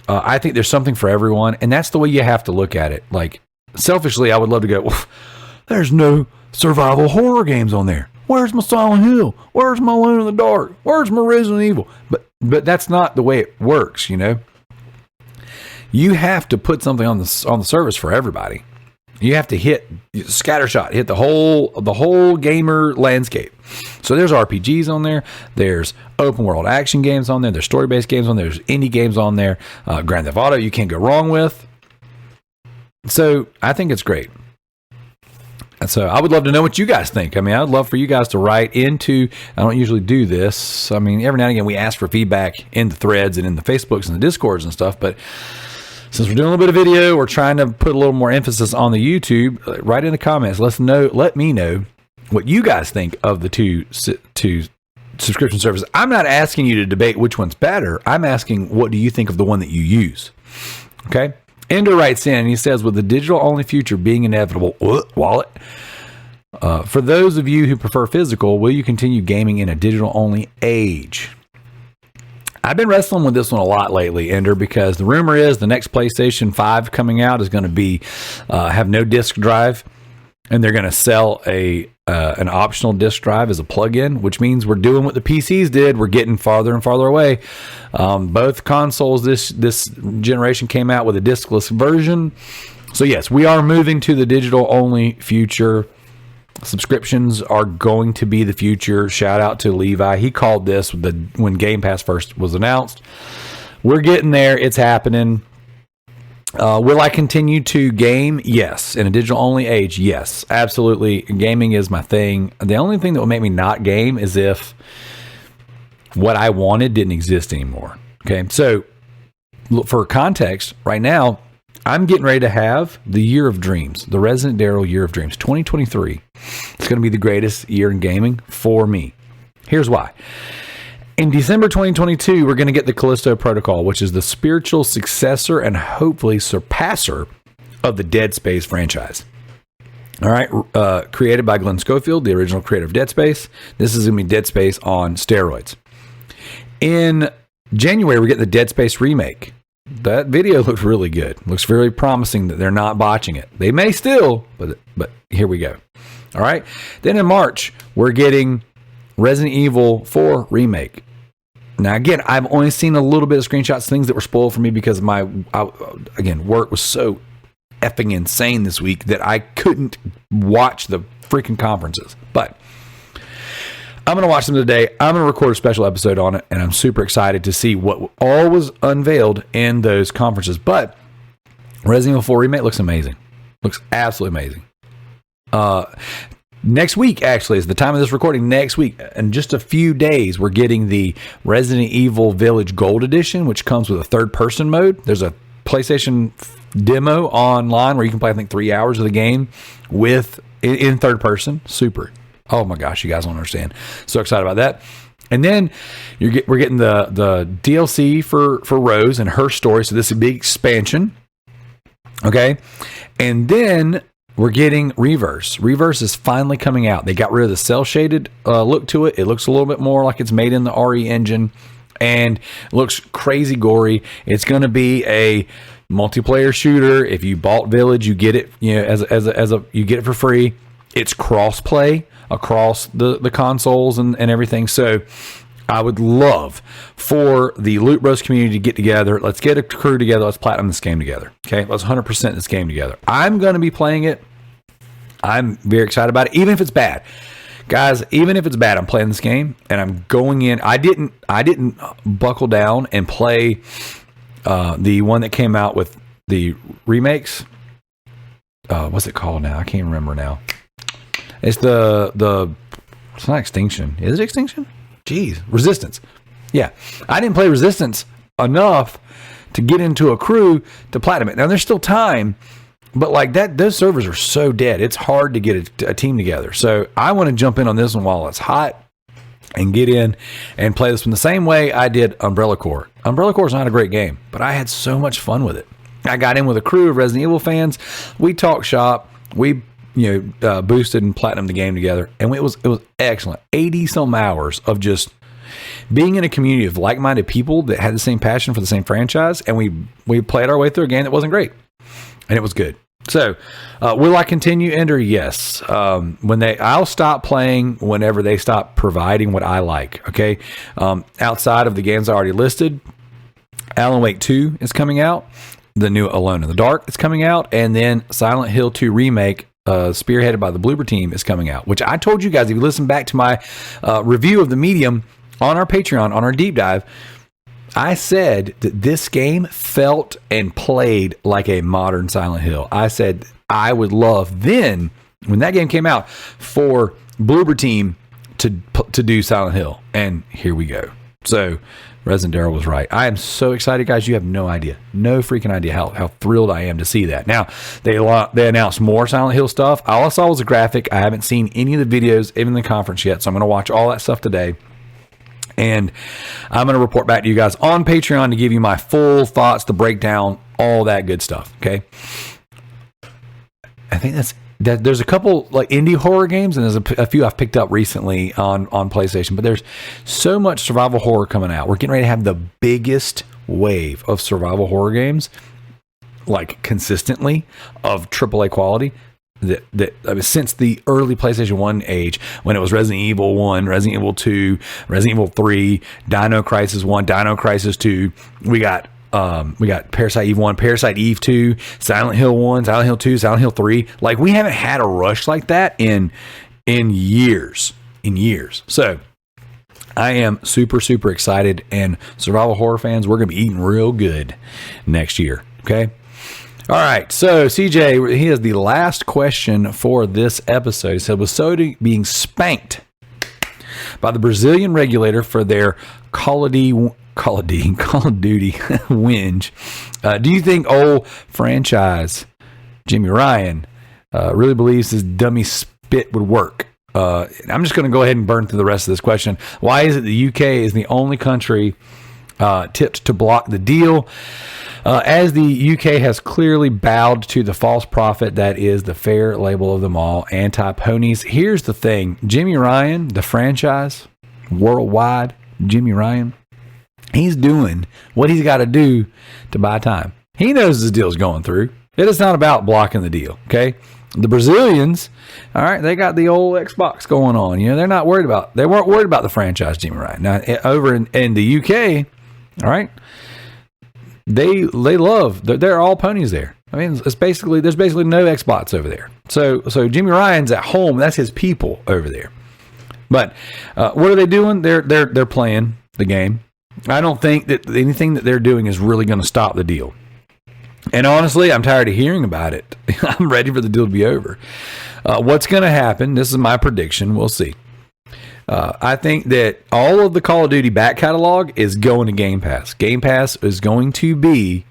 I think there's something for everyone, and that's the way you have to look at it. Like, selfishly, I would love to go, well, there's no survival horror games on there. Where's my Silent Hill? Where's my Alone in the Dark? Where's my Resident Evil? But that's not the way it works, You have to put something on the service for everybody. You have to hit scattershot, hit the whole gamer landscape. So there's RPGs on there. There's open world action games on there. There's story based games on there. There's indie games on there. Grand Theft Auto, you can't go wrong with. So I think it's great. And so I would love to know what you guys think. I mean, I'd love for you guys to write into, I don't usually do this. I mean, every now and again we ask for feedback in the threads and in the Facebooks and the Discords and stuff, but since we're doing a little bit of video, we're trying to put a little more emphasis on the YouTube. Write in the comments. Let me know what you guys think of the two subscription services. I'm not asking you to debate which one's better. I'm asking, what do you think of the one that you use? Okay. Ender writes in, and he says, with the digital-only future being inevitable, wallet, for those of you who prefer physical, will you continue gaming in a digital-only age? I've been wrestling with this one a lot lately, Ender, because the rumor is the next PlayStation 5 coming out is going to be have no disc drive, and they're going to sell an optional disc drive as a plug-in, which means we're doing what the PCs did. We're getting farther and farther away. Both consoles this generation came out with a discless version. So yes, we are moving to the digital-only future. Subscriptions are going to be the future. Shout out to Levi. He called this when Game Pass first was announced. We're getting there. It's happening. Will I continue to game? Yes. In a digital-only age? Yes. Absolutely. Gaming is my thing. The only thing that will make me not game is if what I wanted didn't exist anymore. Okay. So, for context, right now, I'm getting ready to have the Year of Dreams, the Resident Darrell Year of Dreams, 2023. It's going to be the greatest year in gaming for me. Here's why. In December 2022, we're going to get the Callisto Protocol, which is the spiritual successor and hopefully surpasser of the Dead Space franchise. All right, created by Glenn Schofield, the original creator of Dead Space. This is going to be Dead Space on steroids. In January, we get the Dead Space remake. That video looks really good. Looks very promising that they're not botching it. They may still, but here we go. All right. Then in March, we're getting Resident Evil 4 remake. Now, again, I've only seen a little bit of screenshots, things that were spoiled for me because work was so effing insane this week that I couldn't watch the freaking conferences. But I'm going to watch them today. I'm going to record a special episode on it, and I'm super excited to see what all was unveiled in those conferences. But Resident Evil 4 remake looks amazing. Looks absolutely amazing. Next week, actually, is the time of this recording. Next week, in just a few days, we're getting the Resident Evil Village Gold Edition, which comes with a third-person mode. There's a PlayStation demo online where you can play, I think, 3 hours of the game in third person. Super. Oh my gosh, you guys don't understand. So excited about that. And then we're getting the DLC for Rose and her story. So this is a big expansion. Okay. And then we're getting Reverse. Reverse is finally coming out. They got rid of the cell shaded look to it. It looks a little bit more like it's made in the RE engine and looks crazy gory. It's going to be a multiplayer shooter. If you bought Village, you get it, you get it for free. It's cross-play across the consoles and everything. So I would love for the Loot Bros community to get together. Let's get a crew together. Let's platinum this game together. Okay, let's 100% this game together. I'm going to be playing it. I'm very excited about it, even if it's bad. Guys, even if it's bad, I'm playing this game and I'm going in. I didn't buckle down and play the one that came out with the remakes. What's it called now? I can't remember now. It's it's not Extinction. Is it Extinction? Jeez, Resistance. Yeah, I didn't play Resistance enough to get into a crew to platinum it. Now there's still time, but like that, those servers are so dead. It's hard to get a team together. So I want to jump in on this one while it's hot and get in and play this one the same way I did Umbrella Corps. Umbrella Corps is not a great game, but I had so much fun with it. I got in with a crew of Resident Evil fans. We talked shop. We boosted and platinumed the game together, and it was excellent. 80 some hours of just being in a community of like-minded people that had the same passion for the same franchise, and we played our way through a game that wasn't great, and it was good. So will I continue, Ender? Yes. I'll stop playing whenever they stop providing what I like. Okay. Outside of the games I already listed, Alan Wake 2 is coming out. The new Alone in the Dark is coming out, and then Silent Hill 2 remake, spearheaded by the Bloober team, is coming out, which I told you guys, if you listen back to my review of the Medium on our Patreon, on our deep dive, I said that this game felt and played like a modern Silent Hill. I said I would love then, when that game came out, for Bloober team to do Silent Hill, and here we go. So Resident Darrell was right. I am so excited, guys. You have no idea. No freaking idea how thrilled I am to see that. Now, they announced more Silent Hill stuff. All I saw was a graphic. I haven't seen any of the videos, even the conference yet, so I'm going to watch all that stuff today. And I'm going to report back to you guys on Patreon to give you my full thoughts, the breakdown, all that good stuff. Okay. I think there's a couple like indie horror games, and there's a few I've picked up recently on PlayStation, but there's so much survival horror coming out. We're getting ready to have the biggest wave of survival horror games, like consistently, of AAA quality. Since the early PlayStation 1 age, when it was Resident Evil 1, Resident Evil 2, Resident Evil 3, Dino Crisis 1, Dino Crisis 2, we got Parasite Eve 1, Parasite Eve 2, Silent Hill 1, Silent Hill 2, Silent Hill 3. Like, we haven't had a rush like that in years. So I am super, super excited, and survival horror fans, we're going to be eating real good next year. Okay. All right, so CJ, he has the last question for this episode. He said, was Sony being spanked by the Brazilian regulator for their Call of Duty whinge? Do you think old franchise Jimmy Ryan really believes his dummy spit would work? I'm just going to go ahead and burn through the rest of this question. Why is it the UK is the only country tipped to block the deal? As the UK has clearly bowed to the false prophet that is the fair label of them all, anti-ponies. Here's the thing. Jimmy Ryan, the franchise, worldwide, Jimmy Ryan, he's doing what he's got to do to buy time. He knows this deal's going through. It is not about blocking the deal, okay? The Brazilians, all right, they got the old Xbox going on. You know, they weren't worried about the franchise, Jimmy Ryan. Now, over in the UK, all right, they're all ponies there. I mean, there's basically no Xbox over there. So Jimmy Ryan's at home. That's his people over there. But what are they doing? They're playing the game. I don't think that anything that they're doing is really going to stop the deal. And honestly, I'm tired of hearing about it. I'm ready for the deal to be over. What's going to happen, this is my prediction, we'll see. I think that all of the Call of Duty back catalog is going to Game Pass. Game Pass is going to be,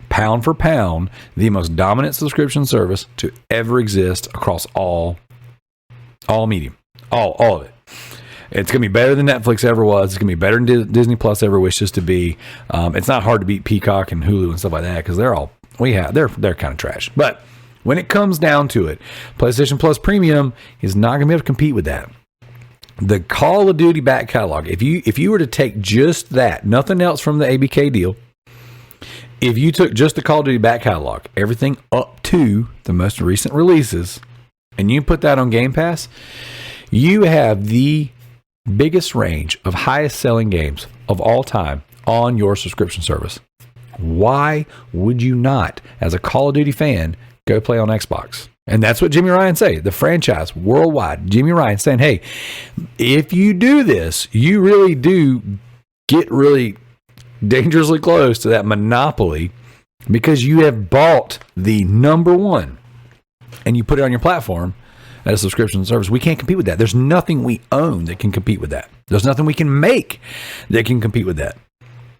pound for pound, the most dominant subscription service to ever exist across all medium. All of it. It's going to be better than Netflix ever was. It's going to be better than Disney Plus ever wishes to be. It's not hard to beat Peacock and Hulu and stuff like that because they're kind of trash. But when it comes down to it, PlayStation Plus Premium is not going to be able to compete with that. The Call of Duty back catalog, if you were to take just that, nothing else from the ABK deal, if you took just the Call of Duty back catalog, everything up to the most recent releases, and you put that on Game Pass, you have the biggest range of highest selling games of all time on your subscription service. Why would you not, as a Call of Duty fan, go play on Xbox? And that's what Jimmy Ryan say. The franchise worldwide, Jimmy Ryan saying, hey, if you do this, you really do get really dangerously close to that monopoly because you have bought the number one and you put it on your platform as a subscription service. We can't compete with that. There's nothing we own that can compete with that. There's nothing we can make that can compete with that.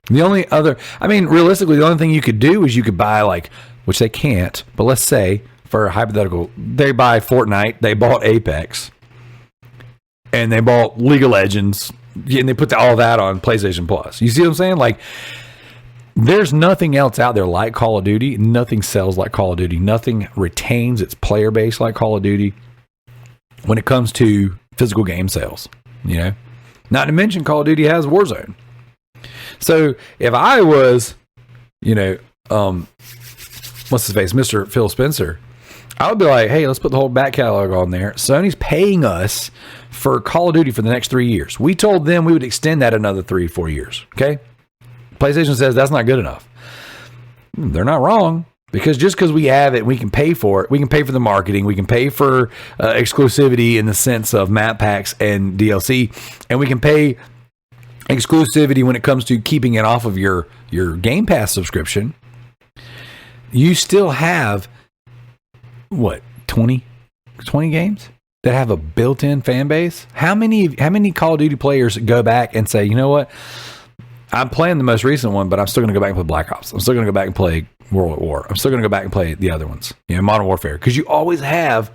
The only other, realistically, the only thing you could do is you could buy which they can't, but let's say for a hypothetical, they buy Fortnite, they bought Apex, and they bought League of Legends, and they put all that on PlayStation Plus. You see what I'm saying? There's nothing else out there like Call of Duty. Nothing sells like Call of Duty. Nothing retains its player base like Call of Duty when it comes to physical game sales, Not to mention Call of Duty has Warzone. So if I was, what's his face, Mr. Phil Spencer, I would be like, hey, let's put the whole back catalog on there. Sony's paying us for Call of Duty for the next 3 years. We told them we would extend that another 3-4 years. Okay. PlayStation says that's not good enough. They're not wrong. Because just because we have it, we can pay for it. We can pay for the marketing. We can pay for exclusivity in the sense of map packs and DLC. And we can pay exclusivity when it comes to keeping it off of your Game Pass subscription. You still have, 20 games that have a built-in fan base? How many Call of Duty players go back and say, you know what? I'm playing the most recent one, but I'm still going to go back and play Black Ops. I'm still going to go back and play World at War. I'm still going to go back and play the other ones, Modern Warfare, because you always have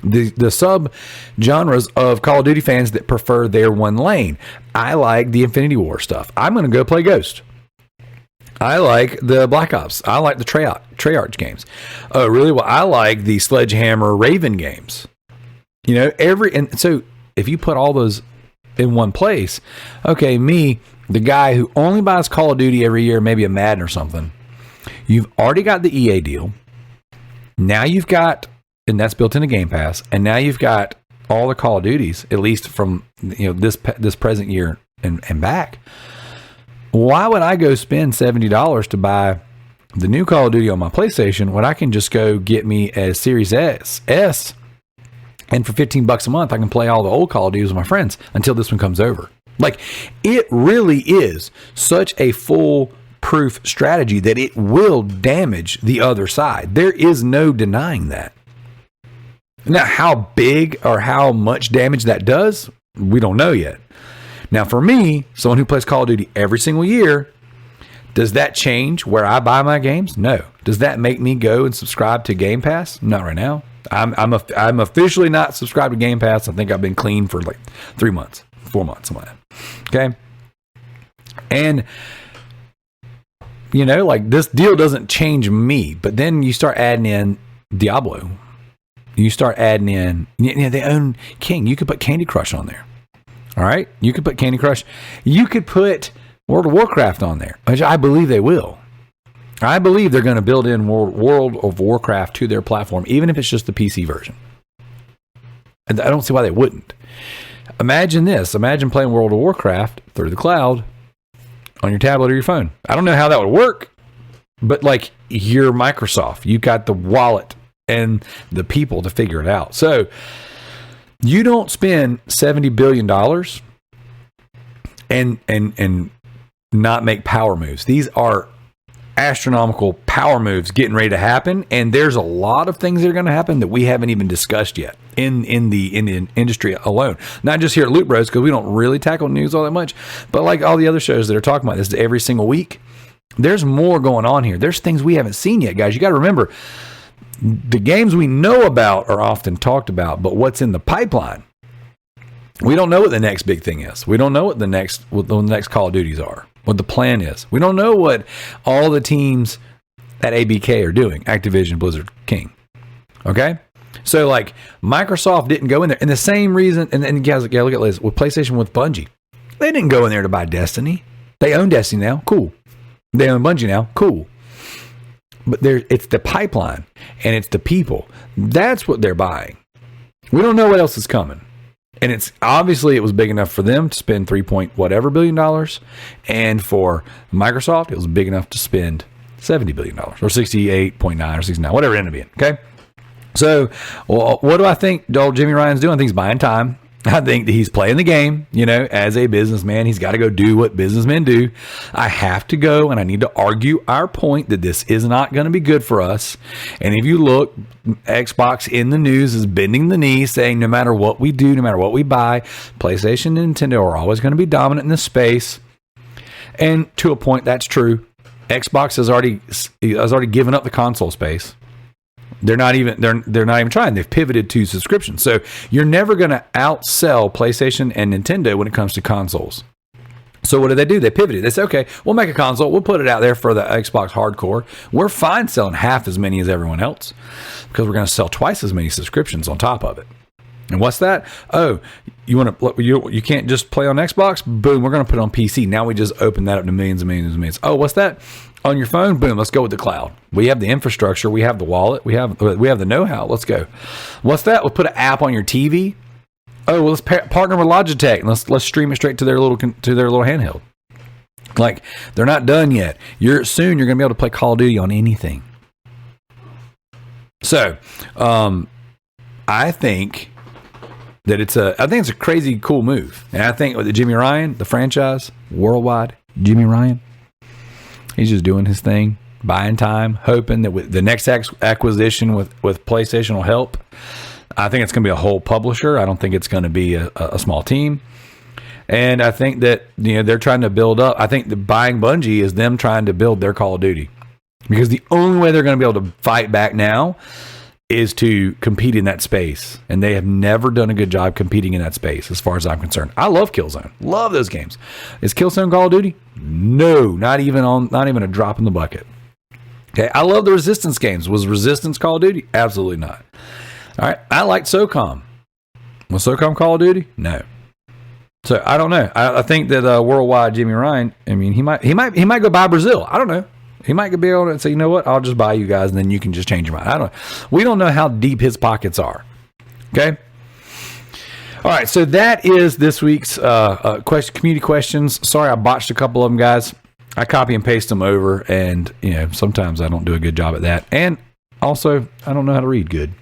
the sub genres of Call of Duty fans that prefer their one lane. I like the Infinity War stuff. I'm going to go play Ghost. I like the Black Ops. I like the Treyarch games. Oh, really? Well, I like the Sledgehammer Raven games. And so if you put all those in one place, okay, me, the guy who only buys Call of Duty every year, maybe a Madden or something, you've already got the EA deal. Now you've got, and that's built into Game Pass, and now you've got all the Call of Duties, at least from this present year and back. Why would I go spend $70 to buy the new Call of Duty on my PlayStation when I can just go get me a Series S, and for $15 a month I can play all the old Call of Duties with my friends until this one comes over? It really is such a foolproof strategy that it will damage the other side. There is no denying that. Now, how big or how much damage that does, we don't know yet. Now, for me, someone who plays Call of Duty every single year, does that change where I buy my games? No. Does that make me go and subscribe to Game Pass? Not right now. I'm officially not subscribed to Game Pass. I think I've been clean for 3 months, 4 months, something like that. Okay. And, this deal doesn't change me, but then you start adding in Diablo. You start adding in, they own King. You could put Candy Crush on there. All right. You could put Candy Crush. You could put World of Warcraft on there, which I believe they will. I believe they're going to build in World of Warcraft to their platform, even if it's just the PC version. And I don't see why they wouldn't. Imagine this. Imagine playing World of Warcraft through the cloud on your tablet or your phone. I don't know how that would work, but you're Microsoft. You got the wallet and the people to figure it out. So you don't spend $70 billion and not make power moves. These are astronomical power moves getting ready to happen, and there's a lot of things that are going to happen that we haven't even discussed yet in the industry alone. Not just here at Loot Bros, because we don't really tackle news all that much, but like all the other shows that are talking about this every single week, there's more going on here. There's things we haven't seen yet, guys. You got to remember, the games we know about are often talked about, but what's in the pipeline, we don't know what the next big thing is. We don't know what the next Call of Duties are, what the plan is. We don't know what all the teams at ABK are doing, Activision, Blizzard, King. Okay? So, like, Microsoft didn't go in there. And the same reason, and guys, look at this, with PlayStation with Bungie. They didn't go in there to buy Destiny. They own Destiny now. Cool. They own Bungie now. Cool. But it's the pipeline, and it's the people. That's what they're buying. We don't know what else is coming. And it's obviously it was big enough for them to spend $3 billion, and for Microsoft it was big enough to spend $70 billion or 68.9 or 69, whatever it ended up being. Okay, so what do I think old Jimmy Ryan's doing? I think he's buying time. I think that he's playing the game, as a businessman. He's got to go do what businessmen do. I have to go and I need to argue our point that this is not going to be good for us. And if you look, Xbox in the news is bending the knee, saying no matter what we do, no matter what we buy, PlayStation and Nintendo are always going to be dominant in this space. And to a point, that's true. Xbox has already given up the console space. They're not even trying. They've pivoted to subscription. So you're never going to outsell PlayStation and Nintendo when it comes to consoles. So what do? They pivoted. They said, okay, we'll make a console. We'll put it out there for the Xbox hardcore. We're fine selling half as many as everyone else because we're going to sell twice as many subscriptions on top of it. And what's that? Oh, you can't just play on Xbox? Boom, we're going to put it on PC. Now we just open that up to millions and millions and millions. Oh, what's that? On your phone? Boom, let's go with the cloud. We have the infrastructure. We have the wallet. We have the know-how. Let's go. What's that? We'll put an app on your TV. Oh, well, let's partner with Logitech and let's stream it straight to their little handheld. Like, they're not done yet. Soon you're going to be able to play Call of Duty on anything. So, I think that it's a crazy cool move. And I think with Jimmy Ryan, the franchise, worldwide, Jimmy Ryan, he's just doing his thing, buying time, hoping that with the next acquisition with PlayStation will help. I think it's going to be a whole publisher. I don't think it's going to be a small team. And I think that they're trying to build up. I think the buying Bungie is them trying to build their Call of Duty. Because the only way they're going to be able to fight back now is to compete in that space. And they have never done a good job competing in that space as far as I'm concerned. I love Killzone. Love those games. Is Killzone Call of Duty? No, not even a drop in the bucket. Okay, I love the Resistance games. Was Resistance Call of Duty? Absolutely not. All right, I liked SOCOM. Was SOCOM Call of Duty? No. So I don't know. I think that worldwide Jimmy Ryan, I mean, he might go buy Brazil. I don't know. He might be able to say, you know what, I'll just buy you guys and then you can just change your mind. We don't know how deep his pockets are. Okay. All right. So that is this week's community questions. Sorry, I botched a couple of them, guys. I copy and paste them over, and sometimes I don't do a good job at that. And also, I don't know how to read good.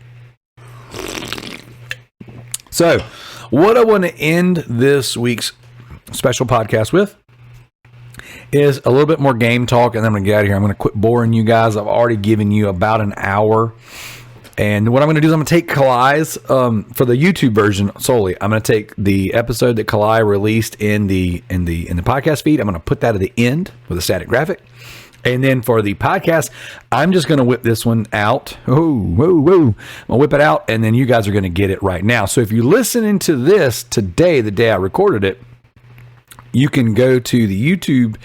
So, what I want to end this week's special podcast with is a little bit more game talk, and then I'm going to get out of here. I'm going to quit boring you guys. I've already given you about an hour. And what I'm going to do is I'm going to take Kalai's, for the YouTube version solely, I'm going to take the episode that Kalai released in the podcast feed. I'm going to put that at the end with a static graphic. And then for the podcast, I'm just going to whip this one out. I'm going to whip it out, and then you guys are going to get it right now. So if you're listening to this today, the day I recorded it, you can go to the YouTube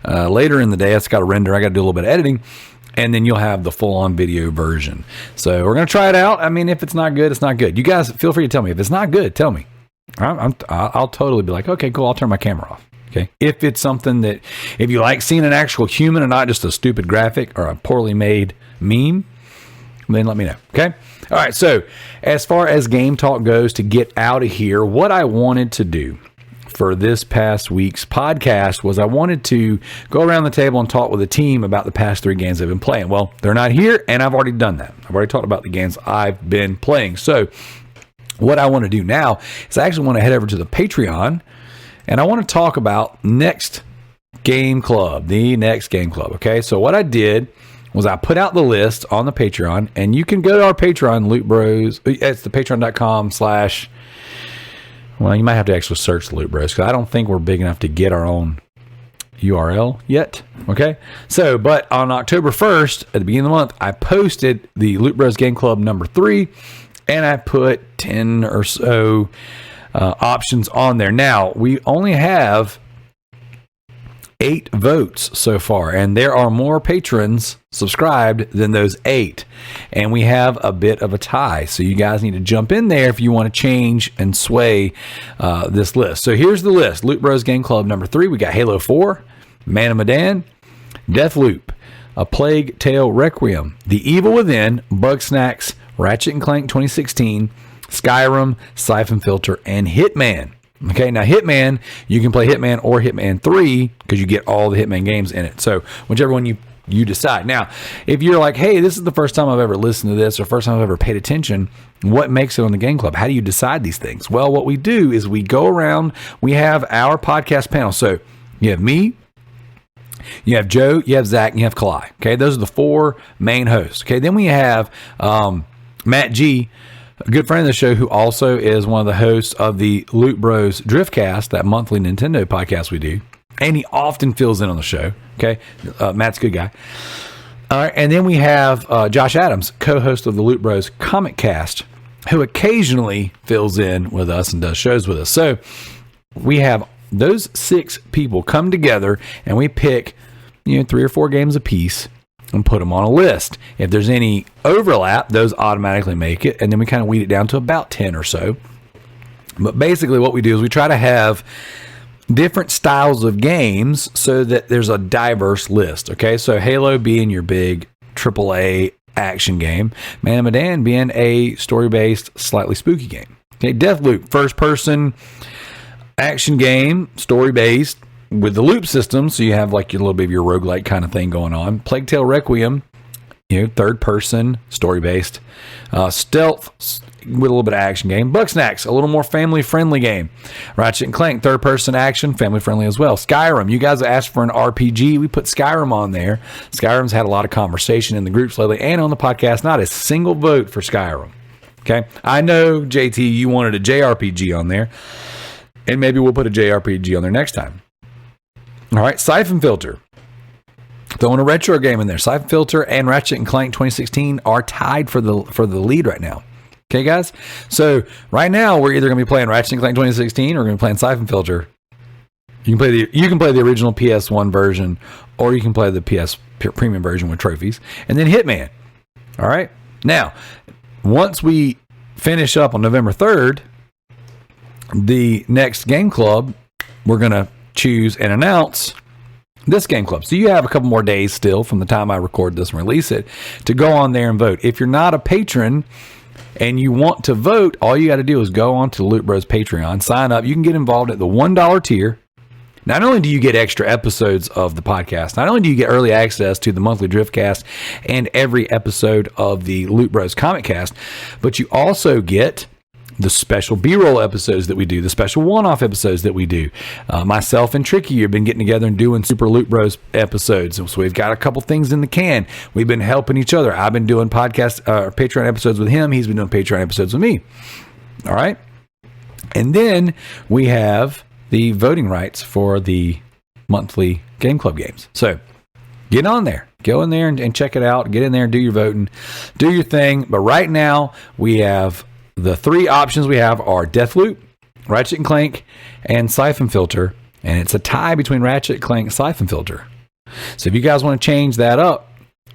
later in the day. It's got a render. I got to do a little bit of editing. And then you'll have the full-on video version. So we're going to try it out. I mean, if it's not good, it's not good. You guys feel free to tell me. If it's not good, tell me. I'll totally be like, okay, cool, I'll turn my camera off. Okay. If it's something that, if you like seeing an actual human and not just a stupid graphic or a poorly made meme, then let me know. Okay. All right. So as far as game talk goes, to get out of here, what I wanted to do for this past week's podcast was I wanted to go around the table and talk with the team about the past 3 games they've been playing. Well, they're not here, and I've already done that. I've already talked about the games I've been playing. So what I want to do now is I actually want to head over to the Patreon, and I want to talk about next game club, the next game club. Okay, so what I did was I put out the list on the Patreon, and you can go to our Patreon, Loot Bros. It's the patreon.com/ well, you might have to actually search the Loot Bros, because I don't think we're big enough to get our own URL yet. Okay, so but on October 1st, at the beginning of the month, I posted the Loot Bros Game Club number 3, and I put 10 or so options on there. Now, we only have 8 votes so far, and there are more patrons subscribed than those 8, and we have a bit of a tie, so you guys need to jump in there if you want to change and sway this list. So here's the list. Loot Bros Game Club number 3, we got Halo 4, Man of Medan, Deathloop, A Plague Tale Requiem, The Evil Within, Bugsnax, Ratchet & Clank 2016, Skyrim, Siphon Filter, and Hitman. Okay, now Hitman, you can play Hitman or Hitman 3 because you get all the Hitman games in it. So whichever one you decide. Now, if you're like, hey, this is the first time I've ever listened to this or first time I've ever paid attention, what makes it on the Game Club? How do you decide these things? Well, what we do is we go around, we have our podcast panel. So you have me, you have Joe, you have Zach, and you have Kalai. Okay, those are the 4 main hosts. Okay, then we have Matt G, a good friend of the show, who also is one of the hosts of the Loot Bros Driftcast, that monthly Nintendo podcast we do. And he often fills in on the show. Okay. Matt's a good guy. All right. And then we have Josh Adams, co-host of the Loot Bros Comic Cast, who occasionally fills in with us and does shows with us. So we have those 6 people come together, and we pick, 3 or 4 games apiece and put them on a list. If there's any overlap, those automatically make it, and then we kind of weed it down to about 10 or so. But basically what we do is we try to have different styles of games so that there's a diverse list. Okay, so Halo being your big AAA action game, Man of Medan being a story-based, slightly spooky game. Okay, Deathloop, first-person action game, story-based, with the loop system, so you have like your little bit of your roguelike kind of thing going on. Plague Tale Requiem, third person, story based, stealth with a little bit of action game. Bugsnax, a little more family friendly game. Ratchet and Clank, third person action, family friendly as well. Skyrim, you guys asked for an RPG, we put Skyrim on there. Skyrim's had a lot of conversation in the groups lately and on the podcast. Not a single vote for Skyrim. Okay, I know JT, you wanted a JRPG on there, and maybe we'll put a JRPG on there next time. All right, Siphon Filter. Throwing a retro game in there. Siphon Filter and Ratchet and Clank 2016 are tied for the lead right now. Okay, guys? So right now we're either going to be playing Ratchet and Clank 2016 or we're going to be playing Siphon Filter. You can play the original PS1 version, or you can play the PS Premium version with trophies, and then Hitman. All right? Now, once we finish up on November 3rd, the next game club, we're going to choose and announce this game club. So you have a couple more days still from the time I record this and release it to go on there and vote. If you're not a patron and you want to vote, all you got to do is go on to Loot Bros Patreon, sign up. You can get involved at the $1 tier. Not only do you get extra episodes of the podcast, not only do you get early access to the monthly Driftcast and every episode of the Loot Bros Comic Cast, but you also get the special B-roll episodes that we do, the special one-off episodes that we do. Myself and Tricky have been getting together and doing Super Loot Bros episodes. So we've got a couple things in the can. We've been helping each other. I've been doing Patreon episodes with him. He's been doing Patreon episodes with me. All right. And then we have the voting rights for the monthly Game Club games. So get on there. Go in there and check it out. Get in there and do your voting. Do your thing. But right now, we have the 3 options we have are Deathloop, Ratchet and Clank, and Siphon Filter. And it's a tie between Ratchet, Clank, and Siphon Filter. So if you guys want to change that up,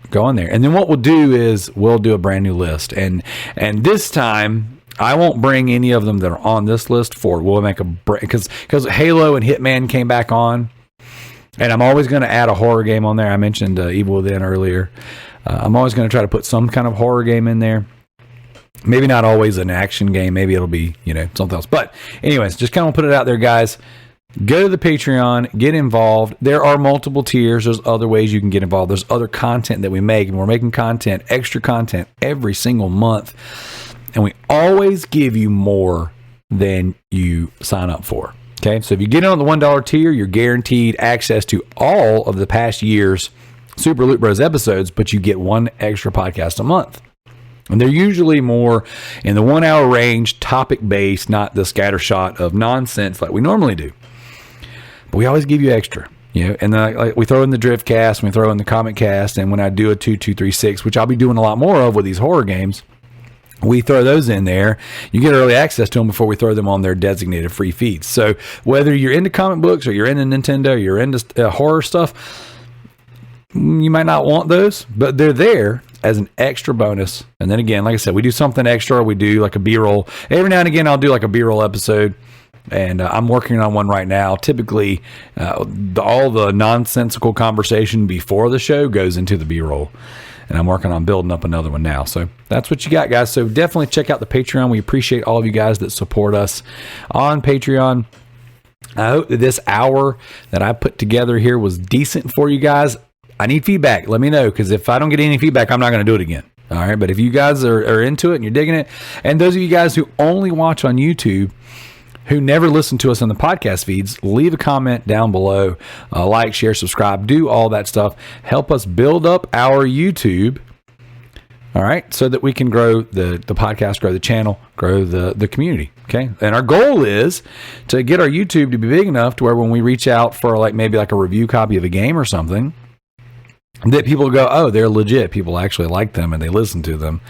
go on there. And then what we'll do is we'll do a brand new list. And this time, I won't bring any of them that are on this list forward. We'll make a break because Halo and Hitman came back on. And I'm always going to add a horror game on there. I mentioned Evil Within earlier. I'm always going to try to put some kind of horror game in there. Maybe not always an action game. Maybe it'll be, something else. But anyways, just kind of put it out there, guys. Go to the Patreon, get involved. There are multiple tiers. There's other ways you can get involved. There's other content that we make, and we're making content, extra content every single month. And we always give you more than you sign up for. Okay, so if you get on the $1 tier, you're guaranteed access to all of the past year's Super Loot Bros episodes, but you get one extra podcast a month. And they're usually more in the 1 hour range, topic based, not the scattershot of nonsense like we normally do. But we always give you extra, and then like we throw in the Drift Cast, we throw in the Comic Cast, and when I do a 2236, which I'll be doing a lot more of with these horror games, we throw those in there. You get early access to them before we throw them on their designated free feeds. So whether you're into comic books or you're into Nintendo, or you're into horror stuff, you might not want those, but they're there as an extra bonus. And then again, like I said, we do something extra. We do like a B-roll. Every now and again, I'll do like a B-roll episode. And I'm working on one right now. Typically, all the nonsensical conversation before the show goes into the B-roll. And I'm working on building up another one now. So that's what you got, guys. So definitely check out the Patreon. We appreciate all of you guys that support us on Patreon. I hope that this hour that I put together here was decent for you guys. I need feedback. Let me know, because if I don't get any feedback, I'm not going to do it again. All right. But if you guys are into it and you're digging it, and those of you guys who only watch on YouTube, who never listen to us on the podcast feeds, leave a comment down below, like, share, subscribe, do all that stuff. Help us build up our YouTube, all right, so that we can grow the podcast, grow the channel, grow the community, okay? And our goal is to get our YouTube to be big enough to where when we reach out for maybe a review copy of a game or something, that people go, oh, they're legit. People actually like them and they listen to them,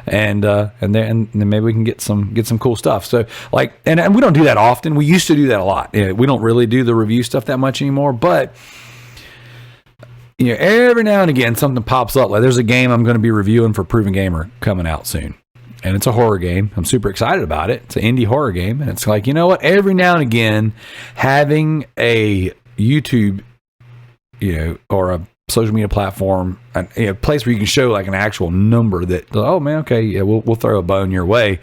and then maybe we can get some cool stuff. So and we don't do that often. We used to do that a lot. We don't really do the review stuff that much anymore. But every now and again something pops up. Like there's a game I'm going to be reviewing for Proven Gamer coming out soon, and it's a horror game. I'm super excited about it. It's an indie horror game, and it's like, you know what? Every now and again, having a YouTube, or a social media platform, a place where you can show an actual number that, oh man, okay, yeah, we'll throw a bone your way.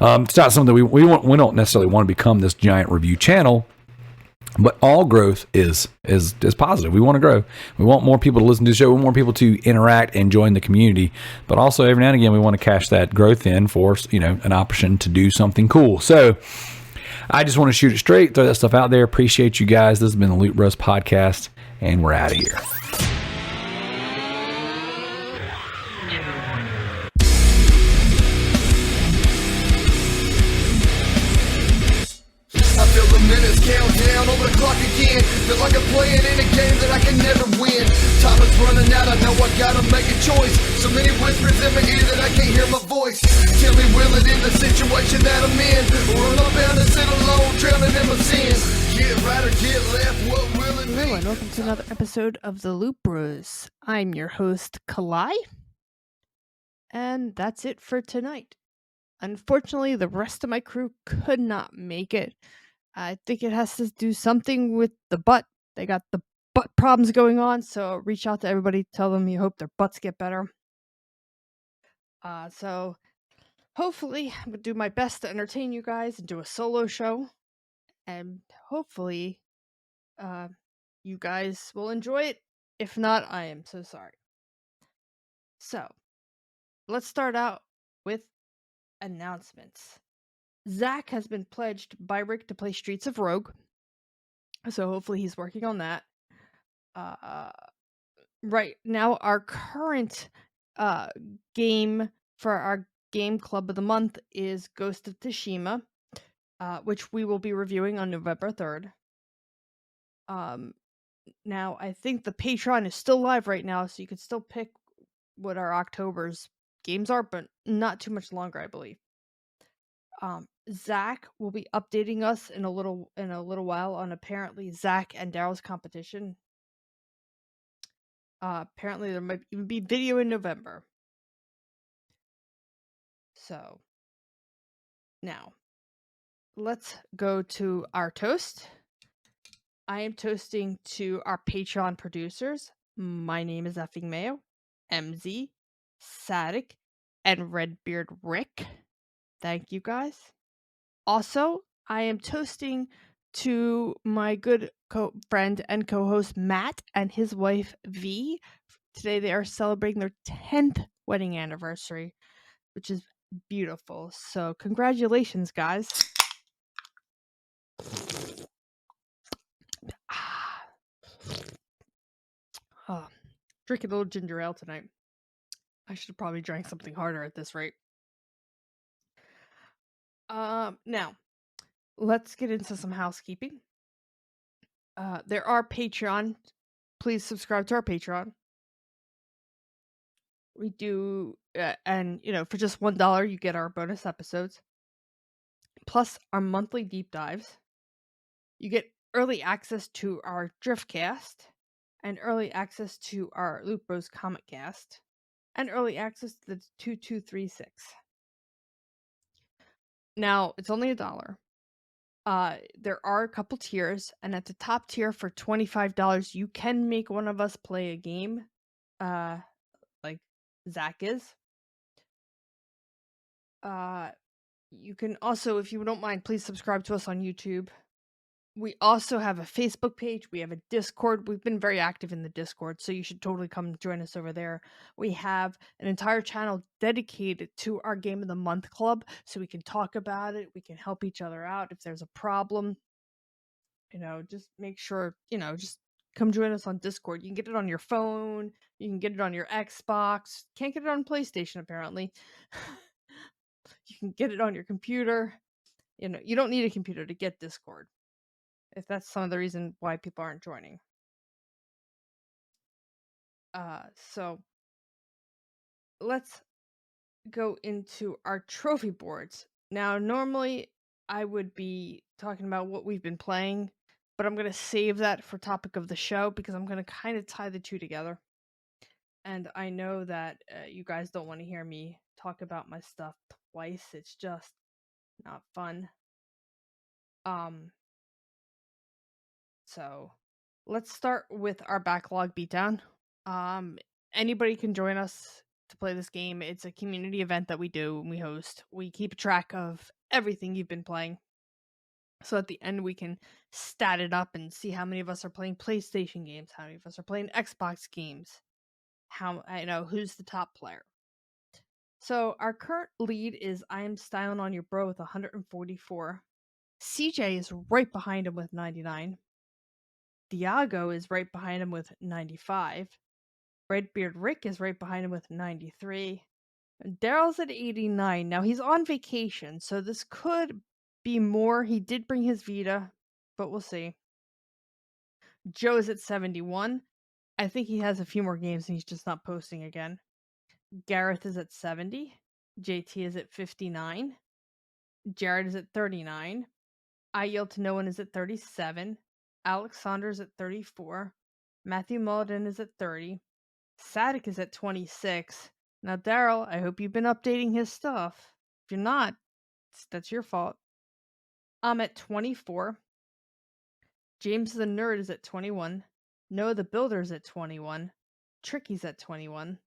It's not something we don't necessarily want to become this giant review channel, but all growth is positive. We want to grow. We want more people to listen to the show. We want more people to interact and join the community. But also every now and again, we want to cash that growth in for an option to do something cool. So I just want to shoot it straight, throw that stuff out there. Appreciate you guys. This has been the Loot Bros Podcast, and we're out of here. Count down over the clock again. Feel like I'm playing in a game that I can never win. Time is running out, I know I gotta make a choice. So many whispers in my ear that I can't hear my voice. Tell me, will it end the situation that I'm in? Or am I bound to sit alone, drowning in my sins? Get right or get left, what will it be? Hello and welcome to another episode of the Loot Bros. I'm your host, Kalai. And that's it for tonight. Unfortunately, the rest of my crew could not make it. I think it has to do something with the butt. They got the butt problems going on, so reach out to everybody, tell them you hope their butts get better. So hopefully I'm going to do my best to entertain you guys and do a solo show. And hopefully you guys will enjoy it. If not, I am so sorry. So let's start out with announcements. Zach has been pledged by Rick to play Streets of Rogue, so hopefully he's working on that. Right now, our current game for our game club of the month is Ghost of Tsushima, which we will be reviewing on November 3rd. Now, I think the Patreon is still live right now, so you can still pick what our October's games are, but not too much longer, I believe. Zach will be updating us in a little while on apparently Zach and Darrell's competition. Apparently there might even be video in November. So now let's go to our toast. I am toasting to our Patreon producers. My name is Effing Mayo, MZ, Sadik, and Redbeard Rick. Thank you guys. Also, I am toasting to my good friend and co-host Matt and his wife V. Today they are celebrating their 10th wedding anniversary, which is beautiful. So congratulations, guys. Oh, drinking a little ginger ale tonight. I should have probably drank something harder at this rate. Now let's get into some housekeeping. There are Patreon. Please subscribe to our Patreon. We do, and for just $1, you get our bonus episodes, plus our monthly deep dives. You get early access to our Driftcast, and early access to our Loot Bros Comic Cast, and early access to the 2236. Now, it's only $1. There are a couple tiers, and at the top tier for $25, you can make one of us play a game, like Zach is. You can also, if you don't mind, please subscribe to us on YouTube. We also have a Facebook page. We have a Discord. We've been very active in the Discord, so you should totally come join us over there. We have an entire channel dedicated to our Game of the Month Club, so we can talk about it. We can help each other out if there's a problem. Just make sure, just come join us on Discord. You can get it on your phone. You can get it on your Xbox. Can't get it on PlayStation, apparently. You can get it on your computer. You don't need a computer to get Discord, if that's some of the reason why people aren't joining. So let's go into our trophy boards. Now, normally I would be talking about what we've been playing, but I'm going to save that for topic of the show because I'm going to kind of tie the two together. And I know that you guys don't want to hear me talk about my stuff twice. It's just not fun. So let's start with our backlog beatdown. Anybody can join us to play this game. It's a community event that we do and we host. We keep track of everything you've been playing. So at the end, we can stat it up and see how many of us are playing PlayStation games, how many of us are playing Xbox games, who's the top player. So our current lead is I Am Styling on Your Bro with 144. CJ is right behind him with 99. Diago is right behind him with 95. Redbeard Rick is right behind him with 93. Darrell's at 89. Now, he's on vacation, so this could be more. He did bring his Vita, but we'll see. Joe is at 71. I think he has a few more games and he's just not posting again. Gareth is at 70. JT is at 59. Jared is at 39. I Yield to No One is at 37. Alex Saunders at 34. Matthew Mulligan is at 30. Sadik is at 26. Now, Darrell, I hope you've been updating his stuff. If you're not, that's your fault. I'm at 24. James the Nerd is at 21. Noah the Builder is at 21. Tricky's at 21.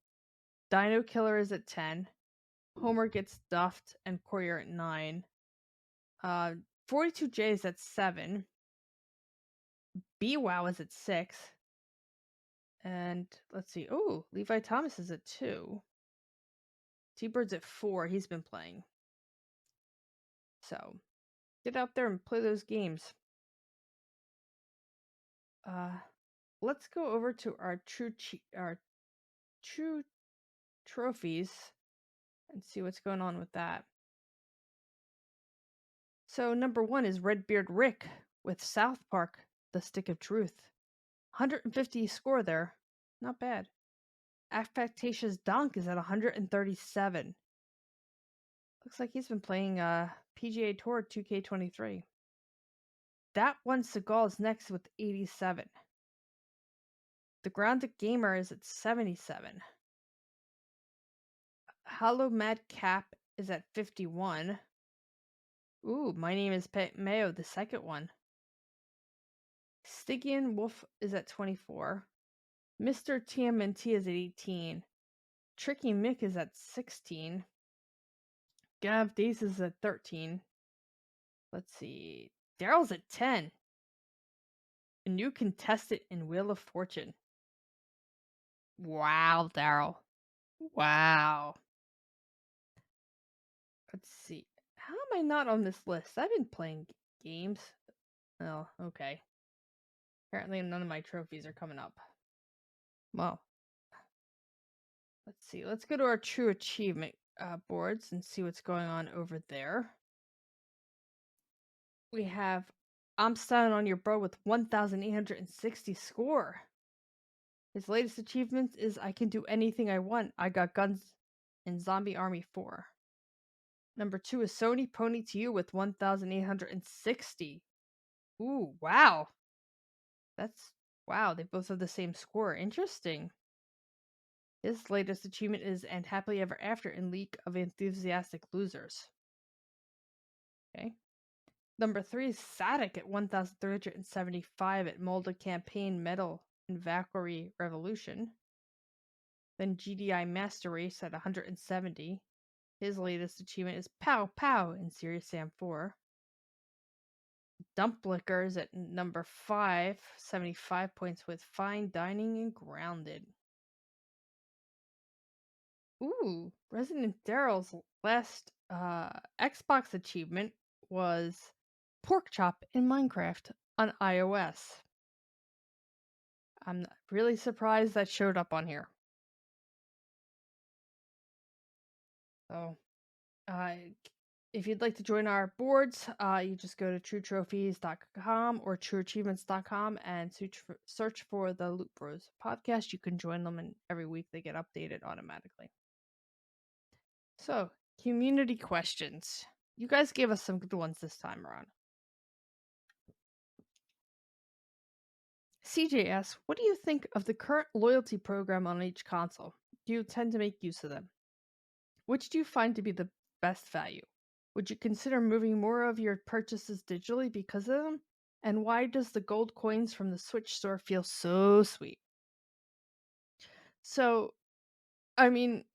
Dino Killer is at 10. Homer Gets Duffed and Corey are at 9. 42J is at 7. BWOW is at 6. And let's see. Oh, Levi Thomas is at 2. T-Bird's at 4. He's been playing. So, get out there and play those games. Let's go over to our true trophies and see what's going on with that. So, number 1 is Redbeard Rick with South Park, The Stick of Truth. 150 score there. Not bad. Affectatious Donk is at 137. Looks like he's been playing PGA Tour 2K23. That one Seagal is next with 87. The Grounded Gamer is at 77. Hollow Mad Cap is at 51. Ooh, My Name is Mayo, the second one. Stygian Wolf is at 24. Mr. TMNT is at 18. Tricky Mick is at 16. Gav Days is at 13. Let's see. Darrell's at 10. A new contestant in Wheel of Fortune. Wow, Darrell. Wow. Let's see. How am I not on this list? I've been playing games. Oh, okay. Apparently none of my trophies are coming up. Well, let's see. Let's go to our true achievement boards and see what's going on over there. We have I'm styling on your bro with 1,860 score. His latest achievement is I can do anything I want. I got guns in Zombie Army 4. Number 2 is Sony Pony to You with 1,860. Ooh, wow. Wow, they both have the same score. Interesting. His latest achievement is And Happily Ever After in League of Enthusiastic Losers. Okay. Number 3 is Sadik at 1,375 at Molda Campaign Medal in Valkyrie Revolution. Then GDI Master Race at 170. His latest achievement is Pow Pow in Serious Sam 4. Dump Lickers at number 5, 75 points with Fine Dining and Grounded. Ooh, Resident Darrell's last Xbox achievement was Pork Chop in Minecraft on iOS. I'm really surprised that showed up on here. So, if you'd like to join our boards, you just go to truetrophies.com or trueachievements.com and search for the Loot Bros podcast. You can join them, and every week they get updated automatically. So, community questions. You guys gave us some good ones this time around. CJ asks, what do you think of the current loyalty program on each console? Do you tend to make use of them? Which do you find to be the best value? Would you consider moving more of your purchases digitally because of them? And why does the gold coins from the Switch store feel so sweet? So, I mean,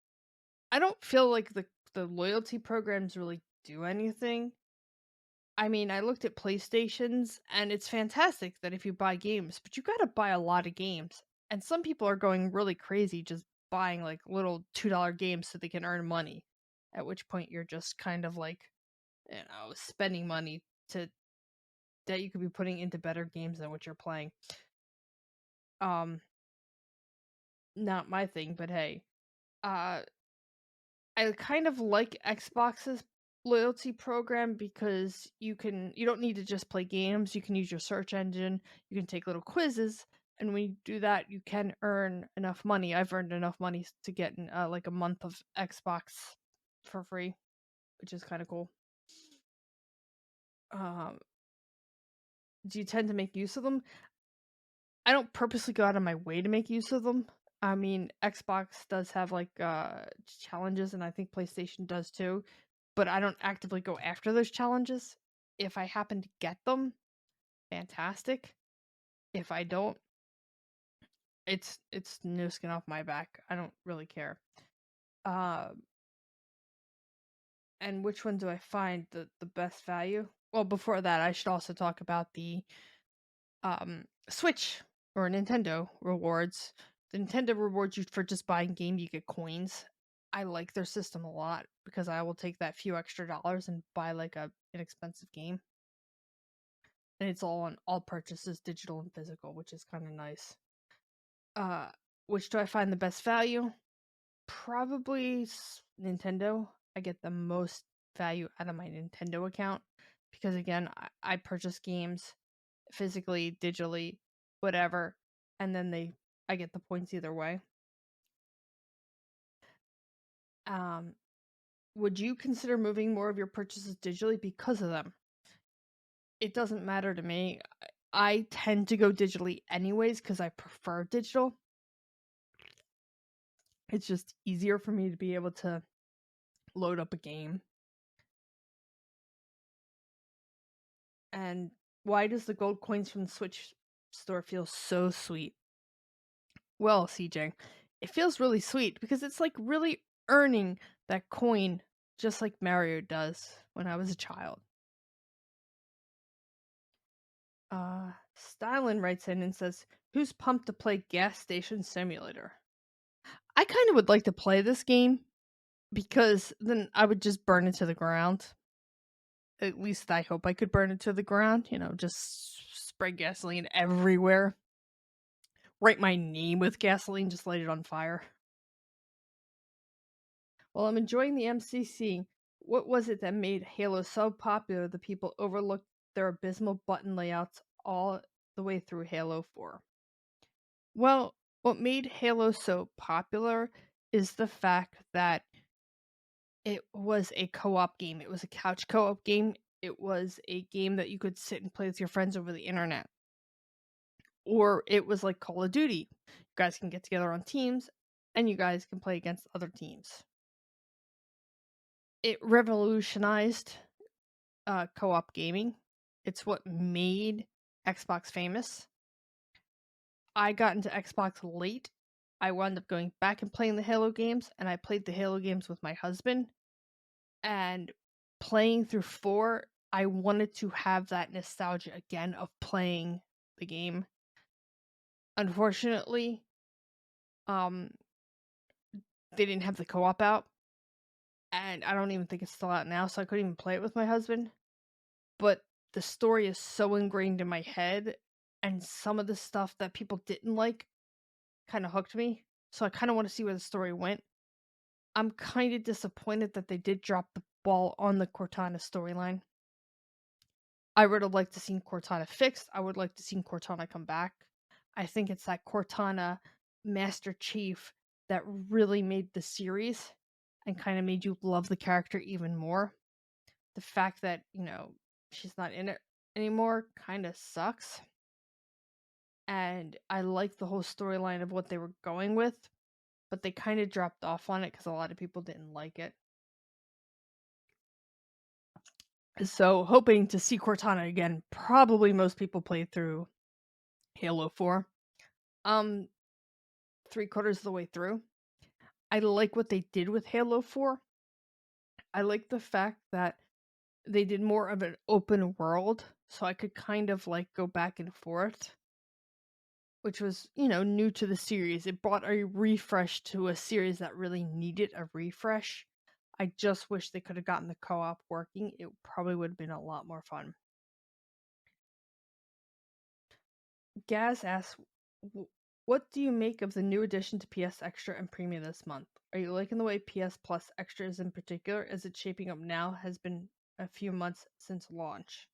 I don't feel like the loyalty programs really do anything. I mean, I looked at PlayStations, and it's fantastic that if you buy games, but you gotta buy a lot of games. And some people are going really crazy just buying like little $2 games so they can earn money. At which point you're just kind of like, spending money that you could be putting into better games than what you're playing. Not my thing, but hey. I kind of like Xbox's loyalty program because you don't need to just play games. You can use your search engine. You can take little quizzes, and when you do that, you can earn enough money. I've earned enough money to get like a month of Xbox for free, which is kind of cool. Do you tend to make use of them? I don't purposely go out of my way to make use of them. I mean, Xbox does have like challenges, and I think PlayStation does too. But I don't actively go after those challenges. If I happen to get them, fantastic. If I don't, it's no skin off my back. I don't really care. And which one do I find the best value? Well, before that, I should also talk about the Switch or Nintendo rewards. The Nintendo rewards you for just buying game, you get coins. I like their system a lot because I will take that few extra dollars and buy like an inexpensive game. And it's all on all purchases, digital and physical, which is kind of nice. Which do I find the best value? Probably Nintendo. I get the most value out of my Nintendo account because again, I purchase games physically, digitally, whatever, and then I get the points either way. Would you consider moving more of your purchases digitally because of them? It doesn't matter to me. I tend to go digitally anyways because I prefer digital. It's just easier for me to be able to load up a game. And why does the gold coins from the Switch store feel so sweet? Well, CJ, it feels really sweet because it's like really earning that coin just like Mario does when I was a child. Stylin writes in and says, who's pumped to play Gas Station Simulator? I kind of would like to play this game because then I would just burn it to the ground. At least I hope I could burn it to the ground, just spray gasoline everywhere. write my name with gasoline, just light it on fire. While I'm enjoying the MCC, what was it that made Halo so popular that people overlooked their abysmal button layouts all the way through Halo 4? Well, what made Halo so popular is the fact that it was a co-op game. It was a couch co-op game. It was a game that you could sit and play with your friends over the internet. Or it was like Call of Duty. You guys can get together on teams and you guys can play against other teams. It revolutionized co-op gaming. It's what made Xbox famous. I got into Xbox late. I wound up going back and playing the Halo games, and I played the Halo games with my husband. And playing through 4, I wanted to have that nostalgia again of playing the game. Unfortunately, they didn't have the co-op out, and I don't even think it's still out now, so I couldn't even play it with my husband. But the story is so ingrained in my head, and some of the stuff that people didn't like kind of hooked me, so I kind of want to see where the story went. I'm kind of disappointed that they did drop the ball on the Cortana storyline. I would have liked to see Cortana fixed. I would like to see Cortana come back. I think it's that Cortana Master Chief that really made the series and kind of made you love the character even more. The fact that, she's not in it anymore kind of sucks. And I like the whole storyline of what they were going with, but they kind of dropped off on it because a lot of people didn't like it. So, hoping to see Cortana again. Probably most people played through Halo 4. 3/4 of the way through. I like what they did with Halo 4. I like the fact that they did more of an open world, so I could kind of go back and forth, which was, new to the series. It brought a refresh to a series that really needed a refresh. I just wish they could have gotten the co-op working. It probably would have been a lot more fun. Gaz asks, what do you make of the new addition to PS Extra and Premium this month? Are you liking the way PS Plus Extra is in particular? Is it shaping up now? Has been a few months since launch.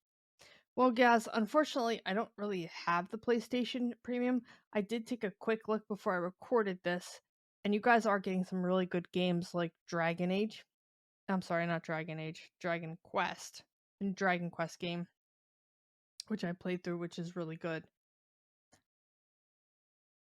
Well, Gaz, unfortunately, I don't really have the PlayStation Premium. I did take a quick look before I recorded this, and you guys are getting some really good games like Dragon Age. I'm sorry, not Dragon Age, Dragon Quest. And Dragon Quest game, which I played through, which is really good.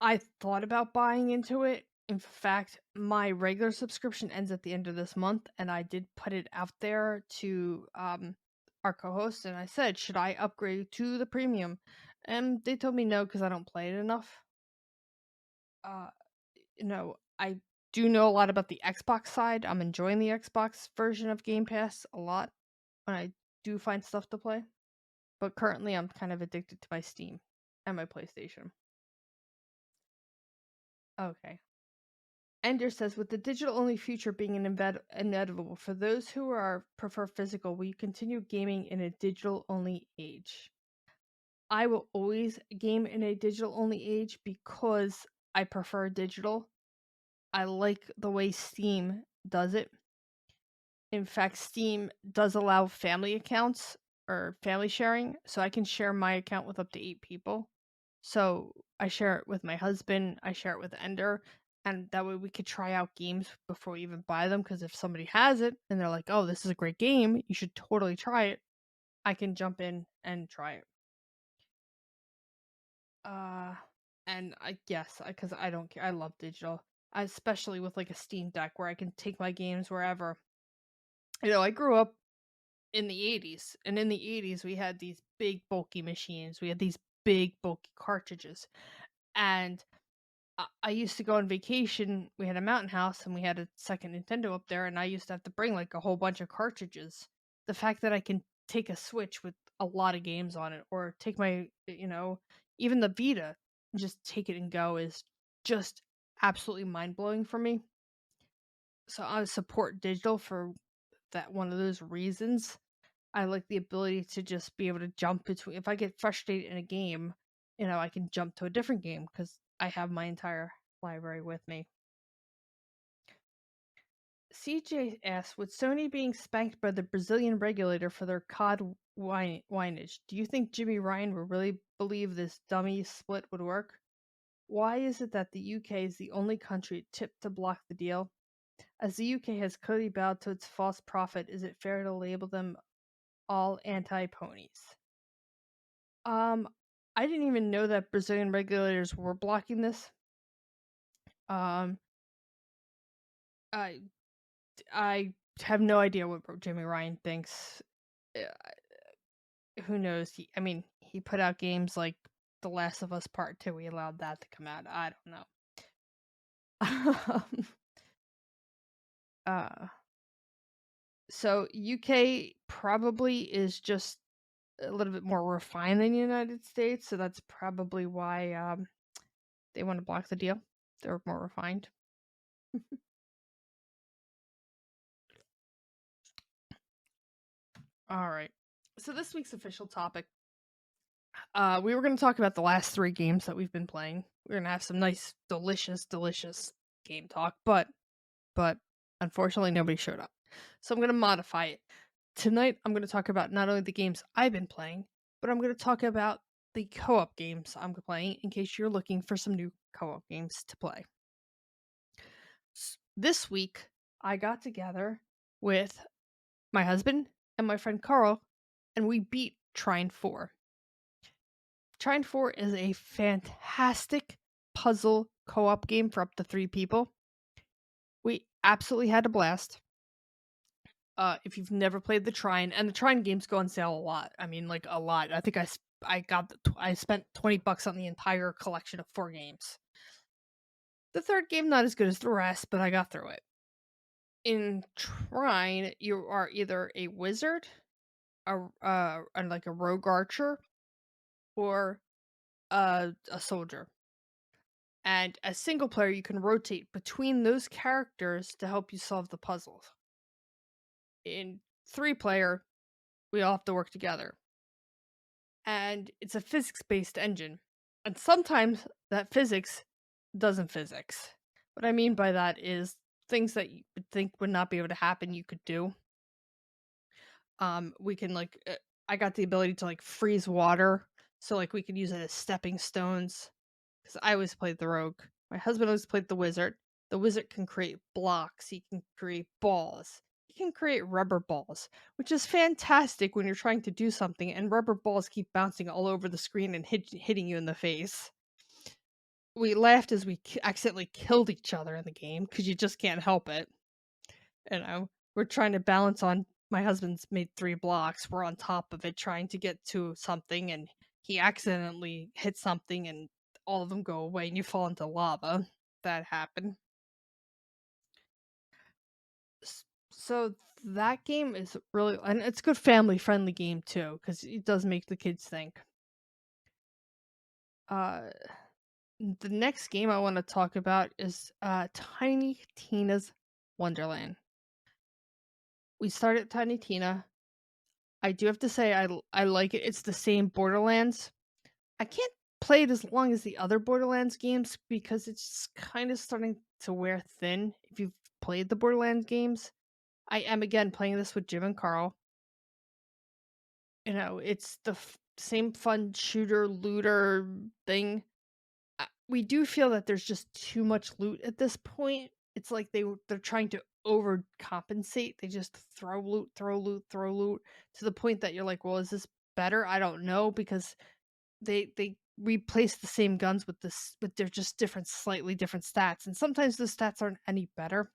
I thought about buying into it. In fact, my regular subscription ends at the end of this month, and I did put it out there to our co-host, and I said, should I upgrade to the premium? And they told me no, because I don't play it enough. I do know a lot about the Xbox side. I'm enjoying the Xbox version of Game Pass a lot when I do find stuff to play. But currently, I'm kind of addicted to my Steam and my PlayStation. Okay. Ender says, with the digital-only future being inevitable, for those who prefer physical, will you continue gaming in a digital-only age? I will always game in a digital-only age because I prefer digital. I like the way Steam does it. In fact, Steam does allow family accounts or family sharing, so I can share my account with up to 8 people. So I share it with my husband, I share it with Ender, and that way we could try out games before we even buy them, because if somebody has it and they're like, oh, this is a great game, you should totally try it, I can jump in and try it. And because I don't care, I love digital, especially with a Steam Deck where I can take my games wherever. I grew up in the 80s, and in the 80s we had these big bulky machines, we had these big bulky cartridges, and I used to go on vacation. We had a mountain house and we had a second Nintendo up there, and I used to have to bring a whole bunch of cartridges. The fact that I can take a Switch with a lot of games on it, or take my, even the Vita, and just take it and go, is just absolutely mind-blowing for me. So I support digital for that, one of those reasons. I like the ability to just be able to jump between. If I get frustrated in a game, I can jump to a different game because I have my entire library with me. CJ asks, with Sony being spanked by the Brazilian regulator for their COD wineage, do you think Jimmy Ryan will really believe this dummy split would work? Why is it that the UK is the only country tipped to block the deal? As the UK has clearly bowed to its false prophet, is it fair to label them all anti-ponies? I didn't even know that Brazilian regulators were blocking this. Um, I I have no idea what Jimmy Ryan thinks. Who knows? He put out games like The Last of Us Part 2. He allowed that to come out. I don't know. uh, so UK probably is just a little bit more refined than the United States, so that's probably why they want to block the deal. They're more refined. All right. So this week's official topic, we were going to talk about the last 3 games that we've been playing. We're going to have some nice, delicious game talk, but unfortunately nobody showed up. So I'm going to modify it. Tonight I'm going to talk about not only the games I've been playing, but I'm going to talk about the co-op games I'm playing in case you're looking for some new co-op games to play. This week I got together with my husband and my friend Carl, and we beat Trine 4. Trine 4 is a fantastic puzzle co-op game for up to 3 people. We absolutely had a blast. If you've never played the Trine, and the Trine games go on sale a lot. I mean, like a lot. I think I spent $20 on the entire collection of 4 games. The third game not as good as the rest, but I got through it. In Trine, you are either a wizard, and like a rogue archer, or a soldier. And as single player, you can rotate between those characters to help you solve the puzzles. In 3-player, we all have to work together. And it's a physics-based engine. And sometimes that physics doesn't physics. What I mean by that is things that you would think would not be able to happen, you could do. We can I got the ability to freeze water, so we could use it as stepping stones. Because I always played the rogue. My husband always played the wizard. The wizard can create blocks. He can create balls. He can create rubber balls, which is fantastic when you're trying to do something and rubber balls keep bouncing all over the screen and hitting you in the face. We laughed as we accidentally killed each other in the game because you just can't help it. We're trying to balance on. My husband's made 3 blocks. We're on top of it trying to get to something, and he accidentally hit something, and all of them go away, and you fall into lava. That happened. So that game is really, and it's a good family-friendly game too, because it does make the kids think. The next game I want to talk about is Tiny Tina's Wonderland. We started Tiny Tina. I do have to say I like it. It's the same Borderlands. I can't play it as long as the other Borderlands games because it's kind of starting to wear thin. If you've played the Borderlands games, I am again playing this with Jim and Carl. It's the same fun shooter looter thing. We do feel that there's just too much loot at this point. It's like they're trying to overcompensate. They just throw loot to the point that you're like, well, is this better? I don't know, because they replace the same guns with they're just slightly different stats, and sometimes the stats aren't any better.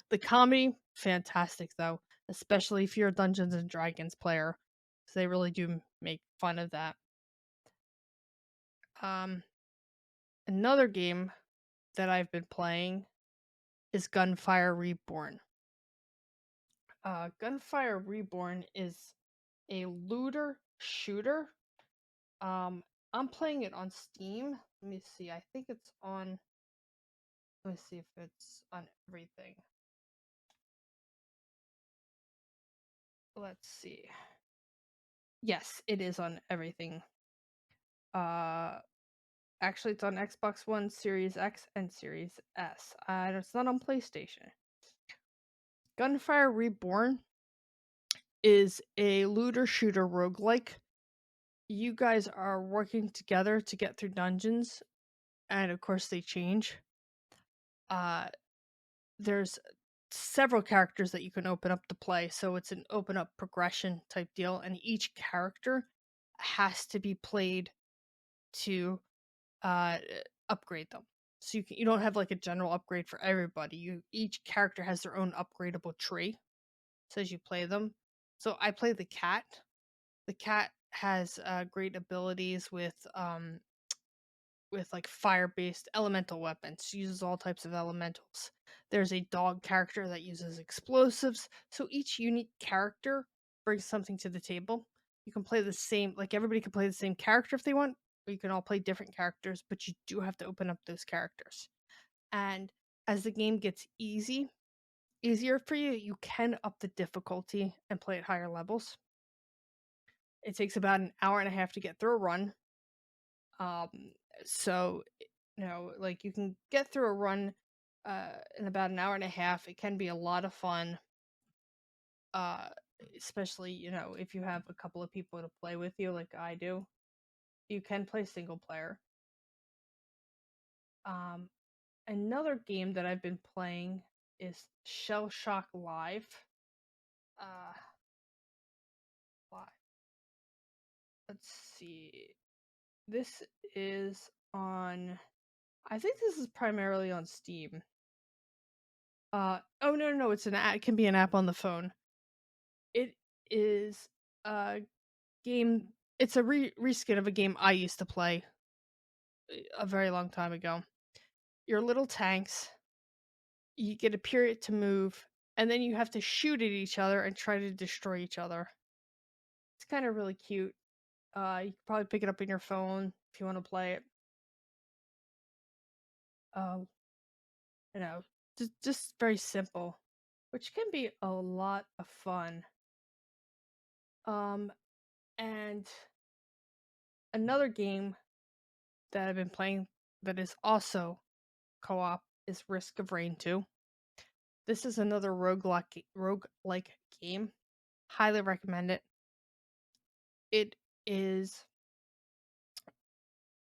The comedy, fantastic though, especially if you're a Dungeons and Dragons player, because they really do make fun of that. Another game that I've been playing is Gunfire Reborn. Gunfire Reborn is a looter shooter. I'm playing it on Steam. Let me see. I think it's on. Let me see if it's on everything. Let's see. Yes, it is on everything. Actually, it's on Xbox One, Series X, and Series S. It's not on PlayStation. Gunfire Reborn is a looter shooter roguelike. You guys are working together to get through dungeons, and of course they change. There's several characters that you can open up to play, so it's an open up progression type deal, and each character has to be played to upgrade them. So you don't have like a general upgrade for everybody. Each character has their own upgradable tree. So as you play them, so I play the cat. The cat has great abilities with like fire-based elemental weapons. She uses all types of elementals. There's a dog character that uses explosives. So each unique character brings something to the table. You can play the same, like everybody can play the same character if they want, or you can all play different characters, but you do have to open up those characters. And as the game gets easier for you, you can up the difficulty and play at higher levels. It takes about an hour and a half to get through a run. So like you can get through a run in about an hour and a half. It can be a lot of fun. Especially, if you have a couple of people to play with you like I do. You can play single player. Another game that I've been playing is Shell Shock Live. Let's see. This is on, I think this is primarily on Steam. Oh no, it's an app. It can be an app on the phone. It is a game. It's a reskin of a game I used to play a very long time ago. Your little tanks. You get a period to move, and then you have to shoot at each other and try to destroy each other. It's kind of really cute. You can probably pick it up on your phone if you want to play it. Just very simple, which can be a lot of fun. And another game that I've been playing that is also co-op is Risk of Rain 2. This is another roguelike game. Highly recommend it. It is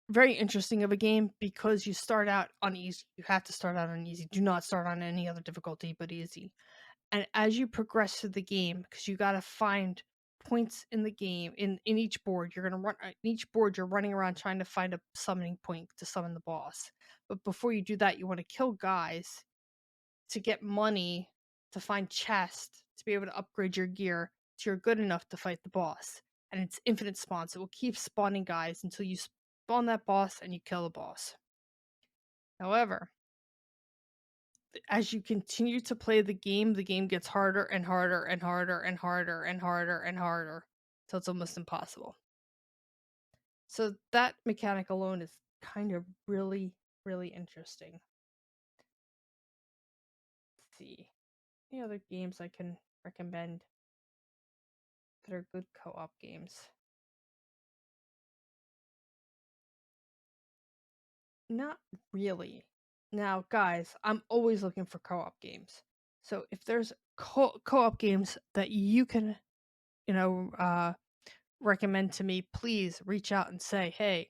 very interesting of a game because you start out on easy. You have to start out on easy. Do not start on any other difficulty but easy. And as you progress through the game, because you got to find points in the game, in each board, you're going to run, in each board, you're running around trying to find a summoning point to summon the boss. But before you do that, you want to kill guys to get money, to find chests, to be able to upgrade your gear so you're good enough to fight the boss. And it's infinite spawns. It will keep spawning guys until you spawn that boss and you kill the boss. However, as you continue to play the game gets harder and harder and harder and harder and harder and harder till it's almost impossible. So that mechanic alone is kind of really, really interesting. Let's see. Any other games I can recommend that are good co-op games? Not really. Now, guys, I'm always looking for co-op games. So if there's co-op games that you can, recommend to me, please reach out and say, hey,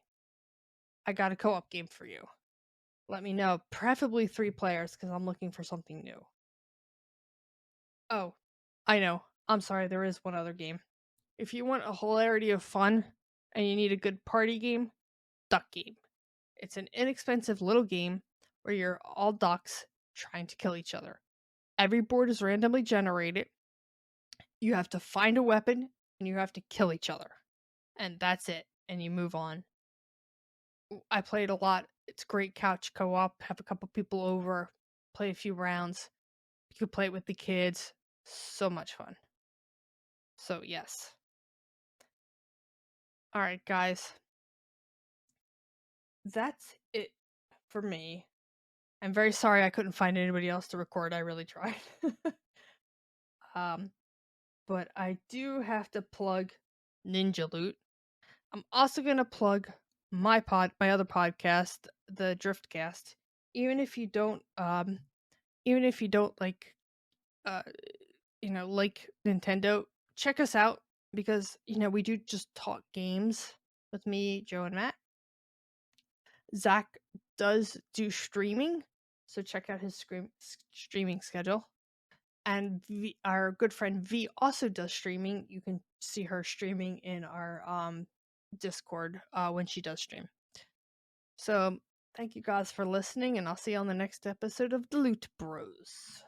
I got a co-op game for you. Let me know. Preferably 3 players because I'm looking for something new. Oh, I know. I'm sorry, there is one other game. If you want a hilarity of fun and you need a good party game, Duck Game. It's an inexpensive little game where you're all ducks trying to kill each other. Every board is randomly generated. You have to find a weapon and you have to kill each other. And that's it. And you move on. I played a lot. It's great couch co-op. Have a couple people over. Play a few rounds. You can play it with the kids. So much fun. So, yes. Alright, guys. That's it for me. I'm very sorry I couldn't find anybody else to record. I really tried. But I do have to plug Ninja Loot. I'm also going to plug my other podcast, the Driftcast. Even if you don't like like Nintendo, check us out because we do just talk games with me, Joe, and Matt. Zach does do streaming, so check out his streaming schedule. And our good friend V also does streaming. You can see her streaming in our Discord when she does stream. So thank you guys for listening, and I'll see you on the next episode of the Loot Bros.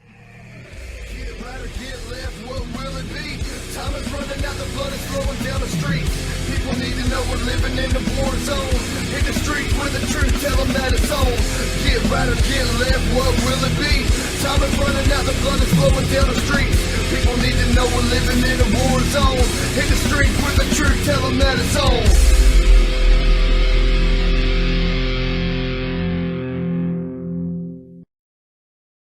Get right or get left, what will it be? Time is running out, the blood is flowing down the street. People need to know we're living in the war zone. Hit the streets with the truth, tell them that it's on. Get right or get left, what will it be? Time is running out, the blood is flowing down the street. People need to know we're living in a war zone. Hit the streets with the truth, tell them that it's on.